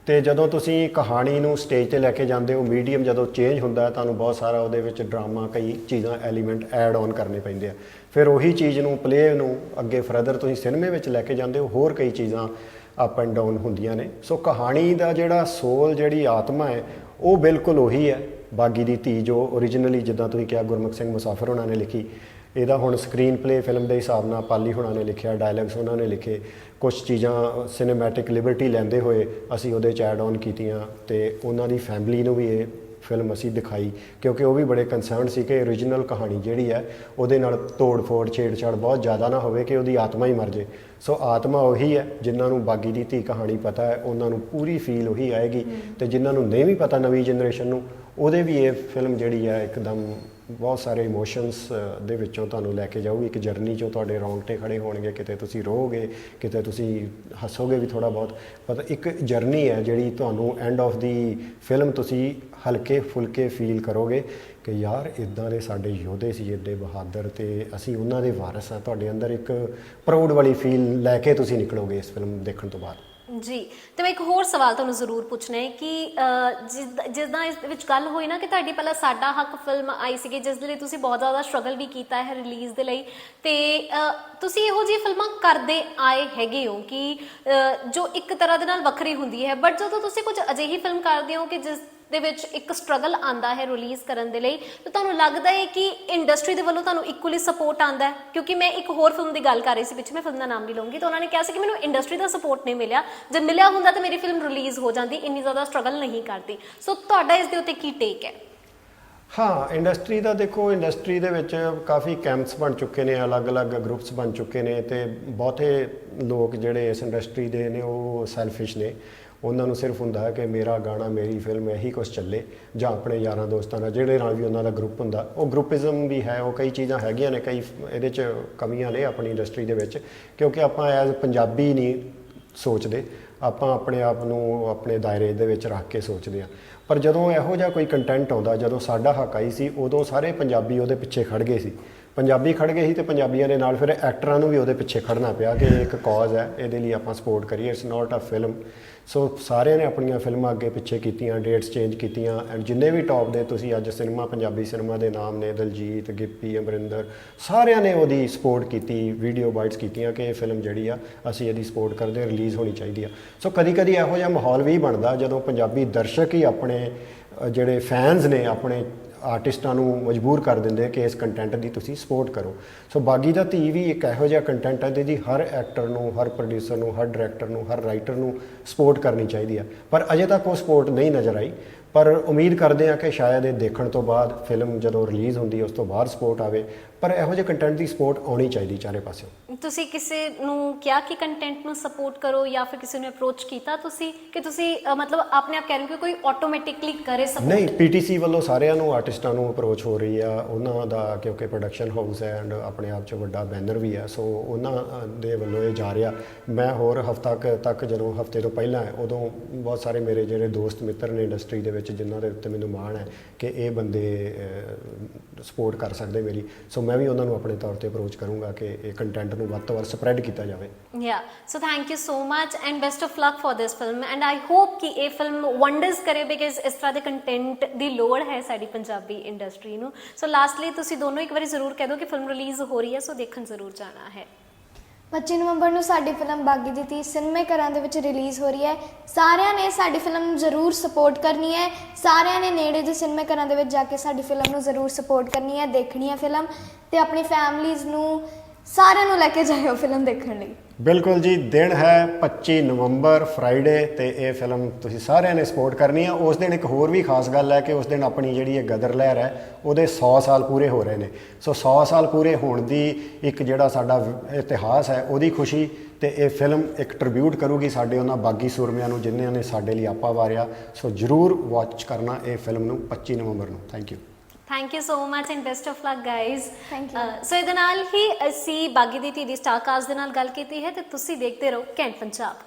ਤੇ ਜਦੋਂ ਤੁਸੀਂ ਕਹਾਣੀ ਨੂੰ ਸਟੇਜ ਤੇ ਲੈ ਕੇ ਜਾਂਦੇ ਹੋ ਮੀਡੀਅਮ ਜਦੋਂ ਚੇਂਜ ਹੁੰਦਾ ਤੁਹਾਨੂੰ ਬਹੁਤ ਸਾਰਾ ਉਹਦੇ ਵਿੱਚ ਡਰਾਮਾ ਕਈ ਚੀਜ਼ਾਂ ਐਲੀਮੈਂਟ ਐਡ ਆਨ ਕਰਨੇ ਪੈਂਦੇ ਆ ਫਿਰ ਉਹੀ ਚੀਜ਼ ਨੂੰ ਪਲੇ ਨੂੰ ਅੱਗੇ ਫਰਦਰ ਤੁਸੀਂ ਸਿਨੇਮੇ ਵਿੱਚ ਲੈ ਕੇ ਜਾਂਦੇ ਹੋ ਹੋਰ ਕਈ ਚੀਜ਼ਾਂ ਅਪ ਐਂਡ ਡਾਊਨ ਹੁੰਦੀਆਂ ਨੇ ਸੋ ਕਹਾਣੀ ਦਾ ਜਿਹੜਾ ਸੋਲ ਜਿਹੜੀ ਆਤਮਾ ਹੈ ਉਹ ਬਿਲਕੁਲ ਉਹੀ ਹੈ ਬਾਗੀ ਦੀ ਧੀ ਜੋ ਓਰੀਜਨਲੀ ਜਿੱਦਾਂ ਤੁਸੀਂ ਕਿਹਾ ਗੁਰਮੁਖ ਸਿੰਘ ਮੁਸਾਫਿਰ ਉਹਨਾਂ ਨੇ ਲਿਖੀ ਇਹਦਾ ਹੁਣ ਸਕਰੀਨ ਪਲੇ ਫਿਲਮ ਦੇ ਹਿਸਾਬ ਨਾਲ ਪਾਲੀ ਹੁਣਾਂ ਨੇ ਲਿਖਿਆ ਡਾਇਲੌਗਸ ਉਹਨਾਂ ਨੇ ਲਿਖੇ ਕੁਝ ਚੀਜ਼ਾਂ ਸਿਨੇਮੈਟਿਕ ਲਿਬਰਟੀ ਲੈਂਦੇ ਹੋਏ ਅਸੀਂ ਉਹਦੇ 'ਚ ਐਡ ਆਨ ਕੀਤੀਆਂ ਤੇ ਉਹਨਾਂ ਦੀ ਫੈਮਿਲੀ ਨੂੰ ਵੀ ਇਹ ਫਿਲਮ ਅਸੀਂ ਦਿਖਾਈ ਕਿਉਂਕਿ ਉਹ ਵੀ ਬੜੇ ਕੰਸਰਨ ਸੀ ਕਿ ਓਰੀਜਨਲ ਕਹਾਣੀ ਜਿਹੜੀ ਹੈ ਉਹਦੇ ਨਾਲ ਤੋੜ ਫੋੜ ਛੇੜਛਾੜ ਬਹੁਤ ਜ਼ਿਆਦਾ ਨਾ ਹੋਵੇ ਕਿ ਉਹਦੀ ਆਤਮਾ ਹੀ ਮਰ ਜੇ ਸੋ ਆਤਮਾ ਉਹੀ ਹੈ ਜਿਨ੍ਹਾਂ ਨੂੰ ਬਾਗੀ ਦੀ ਧੀ ਕਹਾਣੀ ਪਤਾ ਹੈ ਉਹਨਾਂ ਨੂੰ ਪੂਰੀ ਫੀਲ ਉਹੀ ਆਏਗੀ ਤੇ ਜਿਨ੍ਹਾਂ ਨੂੰ ਨਹੀਂ ਵੀ ਪਤਾ ਨਵੀਂ ਜਨਰੇਸ਼ਨ ਨੂੰ ਉਹਦੇ ਵੀ ਇਹ ਫਿਲਮ ਜਿਹੜੀ ਹੈ ਇੱਕਦਮ ਬਹੁਤ ਸਾਰੇ ਇਮੋਸ਼ਨਸ ਦੇ ਵਿੱਚੋਂ ਤੁਹਾਨੂੰ ਲੈ ਕੇ ਜਾਊਗੀ ਇੱਕ ਜਰਨੀ 'ਚੋਂ ਤੁਹਾਡੇ ਰੌਂਗਟੇ ਖੜੇ ਹੋਣਗੇ ਕਿਤੇ ਤੁਸੀਂ ਰੋਓਗੇ ਕਿਤੇ ਤੁਸੀਂ ਹੱਸੋਗੇ ਵੀ ਥੋੜ੍ਹਾ ਬਹੁਤ ਪਰ ਇੱਕ ਜਰਨੀ ਹੈ ਜਿਹੜੀ ਤੁਹਾਨੂੰ ਐਂਡ ਆਫ ਦੀ ਫਿਲਮ ਤੁਸੀਂ ਹਲਕੇ ਫੁਲਕੇ ਫੀਲ ਕਰੋਗੇ ਕਿ ਯਾਰ ਇੱਦਾਂ ਦੇ ਸਾਡੇ ਯੋਧੇ ਸੀ ਏਡੇ ਬਹਾਦਰ ਤੇ ਅਸੀਂ ਉਹਨਾਂ ਦੇ ਵਾਰਿਸ ਹਾਂ ਤੁਹਾਡੇ ਅੰਦਰ ਇੱਕ ਪ੍ਰਾਊਡ ਵਾਲੀ ਫੀਲ ਲੈ ਕੇ ਤੁਸੀਂ ਨਿਕਲੋਗੇ ਇਸ ਫਿਲਮ ਦੇਖਣ ਤੋਂ ਬਾਅਦ ਜੀ ਤੇ ਮੈਂ ਇੱਕ ਹੋਰ ਸਵਾਲ ਤੁਹਾਨੂੰ ਜ਼ਰੂਰ ਪੁੱਛਣਾ ਹੈ ਕਿ ਜਿੱਦਾਂ ਇਸ ਵਿੱਚ ਗੱਲ ਹੋਈ ਨਾ ਕਿ ਤੁਹਾਡੀ ਪਹਿਲਾਂ ਸਾਡਾ ਹੱਕ ਫਿਲਮ ਆਈ ਸੀਗੀ ਜਿਸ ਦੇ ਲਈ ਤੁਸੀਂ ਬਹੁਤ ਜ਼ਿਆਦਾ ਸਟਰਗਲ ਵੀ ਕੀਤਾ ਹੈ ਰਿਲੀਜ਼ ਦੇ ਲਈ ਤੇ ਤੁਸੀਂ ਇਹੋ ਜਿਹੀ ਫਿਲਮਾਂ ਕਰਦੇ ਆਏ ਹੈਗੇ ਹੋ ਕਿ ਜੋ ਇੱਕ ਤਰ੍ਹਾਂ ਦੇ ਨਾਲ ਵੱਖਰੀ ਹੁੰਦੀ ਹੈ ਬਟ ਜਦੋਂ ਤੁਸੀਂ ਕੁਝ ਅਜਿਹੀ ਫਿਲਮ ਕਰਦੇ ਹੋ ਕਿ ਜਿਸ ਦੇ ਵਿੱਚ ਇੱਕ ਸਟਰਗਲ ਆਂਦਾ ਹੈ ਰਿਲੀਜ਼ ਕਰਨ ਦੇ ਲਈ ਤਾਂ ਤੁਹਾਨੂੰ ਲੱਗਦਾ ਹੈ ਕਿ ਇੰਡਸਟਰੀ ਦੇ ਵੱਲੋਂ ਤੁਹਾਨੂੰ ਇਕੁਅਲੀ ਸਪੋਰਟ ਆਂਦਾ ਹੈ ਕਿਉਂਕਿ ਮੈਂ ਇੱਕ ਹੋਰ ਫਿਲਮ ਦੀ ਗੱਲ ਕਰ ਰਹੀ ਸੀ ਪਿੱਛੇ ਮੈਂ ਫਿਲਮ ਦਾ ਨਾਮ ਨਹੀਂ ਲਵਾਂਗੀ ਤਾਂ ਉਹਨਾਂ ਨੇ ਕਿਹਾ ਸੀ ਕਿ ਮੈਨੂੰ ਇੰਡਸਟਰੀ ਦਾ ਸਪੋਰਟ ਨਹੀਂ ਮਿਲਿਆ ਜੇ ਮਿਲਿਆ ਹੁੰਦਾ ਤਾਂ ਮੇਰੀ ਫਿਲਮ ਰਿਲੀਜ਼ ਹੋ ਜਾਂਦੀ ਇੰਨੀ ਜ਼ਿਆਦਾ ਸਟਰਗਲ ਨਹੀਂ ਕਰਦੀ ਸੋ ਤੁਹਾਡਾ ਇਸ ਦੇ ਉੱਤੇ ਕੀ ਟੇਕ ਹੈ ਹਾਂ ਇੰਡਸਟਰੀ ਦਾ ਦੇਖੋ ਇੰਡਸਟਰੀ ਦੇ ਵਿੱਚ ਕਾਫੀ ਕੈਂਪਸ ਬਣ ਚੁੱਕੇ ਨੇ ਅਲੱਗ-ਅਲੱਗ ਗਰੁੱਪਸ ਬਣ ਚੁੱਕੇ ਨੇ ਤੇ ਬਹੁਤੇ ਲੋਕ ਜਿਹੜੇ ਇਸ ਇੰਡਸਟਰੀ ਦੇ ਨੇ ਉਹ ਸੈਲਫਿਸ਼ ਨੇ ਉਹਨਾਂ ਨੂੰ ਸਿਰਫ ਹੁੰਦਾ ਹੈ ਕਿ ਮੇਰਾ ਗਾਣਾ ਮੇਰੀ ਫਿਲਮ ਇਹੀ ਕੁਛ ਚੱਲੇ ਜਾਂ ਆਪਣੇ ਯਾਰਾਂ ਦੋਸਤਾਂ ਨਾਲ ਜਿਹੜੇ ਨਾਲ ਵੀ ਉਹਨਾਂ ਦਾ ਗਰੁੱਪ ਹੁੰਦਾ ਉਹ ਗਰੁੱਪਿਜ਼ਮ ਵੀ ਹੈ ਉਹ ਕਈ ਚੀਜ਼ਾਂ ਹੈਗੀਆਂ ਨੇ ਕਈ ਇਹਦੇ 'ਚ ਕਮੀਆਂ ਨੇ ਆਪਣੀ ਇੰਡਸਟਰੀ ਦੇ ਵਿੱਚ ਕਿਉਂਕਿ ਆਪਾਂ ਐਜ਼ ਪੰਜਾਬੀ ਨਹੀਂ ਸੋਚਦੇ ਆਪਾਂ ਆਪਣੇ ਆਪ ਨੂੰ ਆਪਣੇ ਦਾਇਰੇ ਦੇ ਵਿੱਚ ਰੱਖ ਕੇ ਸੋਚਦੇ ਹਾਂ ਪਰ ਜਦੋਂ ਇਹੋ ਜਿਹਾ ਕੋਈ ਕੰਟੈਂਟ ਆਉਂਦਾ ਜਦੋਂ ਸਾਡਾ ਹੱਕ ਆਈ ਸੀ ਉਦੋਂ ਸਾਰੇ ਪੰਜਾਬੀ ਉਹਦੇ ਪਿੱਛੇ ਖੜ ਗਏ ਸੀ ਪੰਜਾਬੀ ਖੜ ਗਏ ਸੀ ਤੇ ਪੰਜਾਬੀਆਂ ਦੇ ਨਾਲ ਫਿਰ ਐਕਟਰਾਂ ਨੂੰ ਵੀ ਉਹਦੇ ਪਿੱਛੇ ਖੜਨਾ ਪਿਆ ਕਿ ਇੱਕ ਕਾਜ਼ ਹੈ ਇਹਦੇ ਲਈ ਆਪਾਂ ਸਪੋਰਟ ਕਰੀਏ ਇਟਸ ਨਾਟ ਅ ਫਿਲਮ ਸੋ ਸਾਰਿਆਂ ਨੇ ਆਪਣੀਆਂ ਫਿਲਮਾਂ ਅੱਗੇ ਪਿੱਛੇ ਕੀਤੀਆਂ ਡੇਟਸ ਚੇਂਜ ਕੀਤੀਆਂ ਐਂਡ ਜਿੰਨੇ ਵੀ ਟੌਪ ਦੇ ਤੁਸੀਂ ਅੱਜ ਸਿਨੇਮਾ ਪੰਜਾਬੀ ਸਿਨੇਮਾ ਦੇ ਨਾਮ ਨੇ ਦਲਜੀਤ ਗਿੱਪੀ ਅਮਰਿੰਦਰ ਸਾਰਿਆਂ ਨੇ ਉਹਦੀ ਸਪੋਰਟ ਕੀਤੀ ਵੀਡੀਓ ਬਾਈਟਸ ਕੀਤੀਆਂ ਕਿ ਇਹ ਫਿਲਮ ਜਿਹੜੀ ਆ ਅਸੀਂ ਇਹਦੀ ਸਪੋਰਟ ਕਰਦੇ ਰਿਲੀਜ਼ ਹੋਣੀ ਚਾਹੀਦੀ ਆ ਸੋ ਕਦੀ ਕਦੀ ਇਹੋ ਜਿਹਾ ਮਾਹੌਲ ਵੀ ਬਣਦਾ ਜਦੋਂ ਪੰਜਾਬੀ ਦਰਸ਼ਕ ਹੀ ਆਪਣੇ ਜਿਹੜੇ ਫੈਨਸ ਨੇ ਆਪਣੇ ਆਰਟਿਸਟਾਂ ਨੂੰ ਮਜਬੂਰ ਕਰ ਦਿੰਦੇ ਕਿ ਇਸ ਕੰਟੈਂਟ ਦੀ ਤੁਸੀਂ ਸਪੋਰਟ ਕਰੋ ਸੋ ਬਾਗੀ ਦਾ ਧੀ ਵੀ ਇੱਕ ਇਹੋ ਜਿਹਾ ਕੰਟੈਂਟ ਹੈ ਜਿਹਦੀ ਹਰ ਐਕਟਰ ਨੂੰ ਹਰ ਪ੍ਰੋਡਿਊਸਰ ਨੂੰ ਹਰ ਡਾਇਰੈਕਟਰ ਨੂੰ ਹਰ ਰਾਈਟਰ ਨੂੰ ਸਪੋਰਟ ਕਰਨੀ ਚਾਹੀਦੀ ਹੈ ਪਰ ਅਜੇ ਤੱਕ ਉਹ ਸਪੋਰਟ ਨਹੀਂ ਨਜ਼ਰ ਆਈ ਪਰ ਉਮੀਦ ਕਰਦੇ ਹਾਂ ਕਿ ਸ਼ਾਇਦ ਇਹ ਦੇਖਣ ਤੋਂ ਬਾਅਦ ਫਿਲਮ ਜਦੋਂ ਰਿਲੀਜ਼ ਹੁੰਦੀ ਹੈ ਉਸ ਤੋਂ ਬਾਅਦ ਸਪੋਰਟ ਆਵੇ ਪਰ ਇਹੋ ਜਿਹੇ ਕੰਟੈਂਟ ਦੀ ਸਪੋਰਟ ਆਉਣੀ ਚਾਹੀਦੀ ਚਾਰੇ ਪਾਸਿਓਂ ਤੁਸੀਂ ਕਿਸੇ ਨੂੰ ਕਿਹਾ ਕਿ ਕੰਟੈਂਟ ਨੂੰ ਸਪੋਰਟ ਕਰੋ ਜਾਂ ਫਿਰ ਕਿਸੇ ਨੂੰ ਅਪਰੋਚ ਕੀਤਾ ਤੁਸੀਂ ਕਿ ਤੁਸੀਂ ਮਤਲਬ ਆਪਣੇ ਆਪ ਕਹਿ ਰਹੇ ਹੋ ਕਿ ਕੋਈ ਆਟੋਮੈਟਿਕਲੀ ਕਰੇ ਸਪੋਰਟ ਨਹੀਂ ਪੀਟੀਸੀ ਵੱਲੋਂ ਸਾਰਿਆਂ ਨੂੰ ਆਰਟਿਸਟਾਂ ਨੂੰ ਅਪਰੋਚ ਹੋ ਰਹੀ ਆ ਉਹਨਾਂ ਦਾ ਕਿਉਂਕਿ ਪ੍ਰੋਡਕਸ਼ਨ ਹਾਊਸ ਹੈ ਐਂਡ ਆਪਣੇ ਆਪ 'ਚ ਵੱਡਾ ਬੈਨਰ ਵੀ ਹੈ ਸੋ ਉਹਨਾਂ ਦੇ ਵੱਲੋਂ ਇਹ ਜਾ ਰਿਹਾ ਮੈਂ ਹੋਰ ਹਫ਼ਤਾ ਤੱਕ ਜਦੋਂ ਹਫ਼ਤੇ ਤੋਂ ਪਹਿਲਾਂ ਉਦੋਂ ਬਹੁਤ ਸਾਰੇ ਮੇਰੇ ਜਿਹੜੇ ਦੋਸਤ ਮਿੱਤਰ ਨੇ ਇੰਡਸਟਰੀ ਦੇ ਵਿੱਚ ਜਿਨ੍ਹਾਂ ਦੇ ਉੱਤੇ ਮੈਨੂੰ ਮਾਣ ਹੈ ਕਿ ਇਹ ਬੰਦੇ ਸਪੋਰਟ ਕਰ ਸਕਦੇ ਮੇਰੀ ਸੋ ਮੈਂ ਵੀ ਉਹਨਾਂ ਨੂੰ ਆਪਣੇ ਤੌਰ ਤੇ ਅਪਰੋਚ ਕਰੂੰਗਾ ਕਿ ਇਹ ਕੰਟੈਂਟ ਨੂੰ ਵੱਧ ਤੋਂ ਵੱਧ ਸਪਰੈਡ ਕੀਤਾ ਜਾਵੇ so thank you so much and best of luck for this film and I hope ਕਿ ਇਹ ਫਿਲਮ ਵੰਡਰਸ ਕਰੇ ਬਿਕਾਜ਼ ਇਸ ਤਰ੍ਹਾਂ ਦੇ ਕੰਟੈਂਟ ਦੀ ਲੋੜ ਹੈ ਸਾਡੀ ਪੰਜਾਬੀ ਇੰਡਸਟਰੀ ਨੂੰ ਸੋ ਲਾਸਟਲੀ ਤੁਸੀਂ ਦੋਨੋਂ ਇੱਕ ਵਾਰੀ ਜ਼ਰੂਰ ਕਹਿ ਦਿਓ ਕਿ ਫਿਲਮ ਰਿਲੀਜ਼ ਹੋ ਰਹੀ ਹੈ ਸੋ ਦੇਖਣ ਜ਼ਰੂਰ ਜਾਣਾ ਹੈ 25 ਨਵੰਬਰ ਨੂੰ ਸਾਡੀ ਫਿਲਮ ਬਾਗੀ ਦੀ ਧੀ ਸਿਨੇਮੇ ਘਰਾਂ ਦੇ ਵਿੱਚ ਰਿਲੀਜ਼ ਹੋ ਰਹੀ ਹੈ। ਸਾਰਿਆਂ ਨੇ ਸਾਡੀ ਫਿਲਮ ਨੂੰ ਜ਼ਰੂਰ ਸਪੋਰਟ ਕਰਨੀ ਹੈ। ਸਾਰਿਆਂ ਨੇ ਨੇੜੇ ਦੇ ਸਿਨੇਮੇ ਘਰਾਂ ਦੇ ਵਿੱਚ ਜਾ ਕੇ ਸਾਡੀ ਫਿਲਮ ਨੂੰ ਜ਼ਰੂਰ ਸਪੋਰਟ ਕਰਨੀ ਹੈ, ਦੇਖਣੀ ਹੈ ਫਿਲਮ, ਤੇ ਆਪਣੀ ਫੈਮਲੀਜ਼ ਨੂੰ ਸਾਰਿਆਂ ਨੂੰ ਲੈ ਕੇ ਜਾਇਓ ਫਿਲਮ ਦੇਖਣ ਲਈ। ਬਿਲਕੁਲ ਜੀ, ਦਿਨ ਹੈ 25 ਨਵੰਬਰ ਫਰਾਈਡੇ, ਤੇ ਇਹ ਫਿਲਮ ਤੁਸੀਂ ਸਾਰਿਆਂ ਨੇ ਸਪੋਰਟ ਕਰਨੀ ਆ। ਉਸ ਦਿਨ ਇੱਕ ਹੋਰ ਵੀ ਖਾਸ ਗੱਲ ਹੈ ਕਿ ਉਸ ਦਿਨ ਆਪਣੀ ਜਿਹੜੀ ਇਹ ਗਦਰ ਲਹਿਰ ਹੈ ਉਹਦੇ 100 ਸਾਲ ਪੂਰੇ ਹੋ ਰਹੇ ਨੇ। ਸੋ 100 ਸਾਲ ਪੂਰੇ ਹੋਣ ਦੀ ਇੱਕ ਜਿਹੜਾ ਸਾਡਾ ਇਤਿਹਾਸ ਹੈ ਉਹਦੀ ਖੁਸ਼ੀ, ਤੇ ਇਹ ਫਿਲਮ ਇੱਕ ਟ੍ਰਿਬਿਊਟ ਕਰੂਗੀ ਸਾਡੇ ਉਹਨਾਂ ਬਾਗੀ ਸੂਰਮਿਆਂ ਨੂੰ ਜਿਨ੍ਹਾਂ ਨੇ ਸਾਡੇ ਲਈ ਆਪਾ ਵਾਰਿਆ। ਸੋ ਜ਼ਰੂਰ ਵਾਚ ਕਰਨਾ ਇਹ ਫਿਲਮ ਨੂੰ 25 ਨਵੰਬਰ ਨੂੰ। Thank you. Thank you so much and best of luck guys. Thank you. ਸੋ ਇਹਦੇ ਨਾਲ ਹੀ ਅਸੀਂ ਬਾਗੀ ਦੀ ਧੀ ਦੀ ਸਟਾਰ ਕਾਸਟ ਦੇ ਨਾਲ ਗੱਲ ਕੀਤੀ ਹੈ, ਤੇ ਤੁਸੀਂ ਦੇਖਦੇ ਰਹੋ ਕੈਂਟ ਪੰਜਾਬ।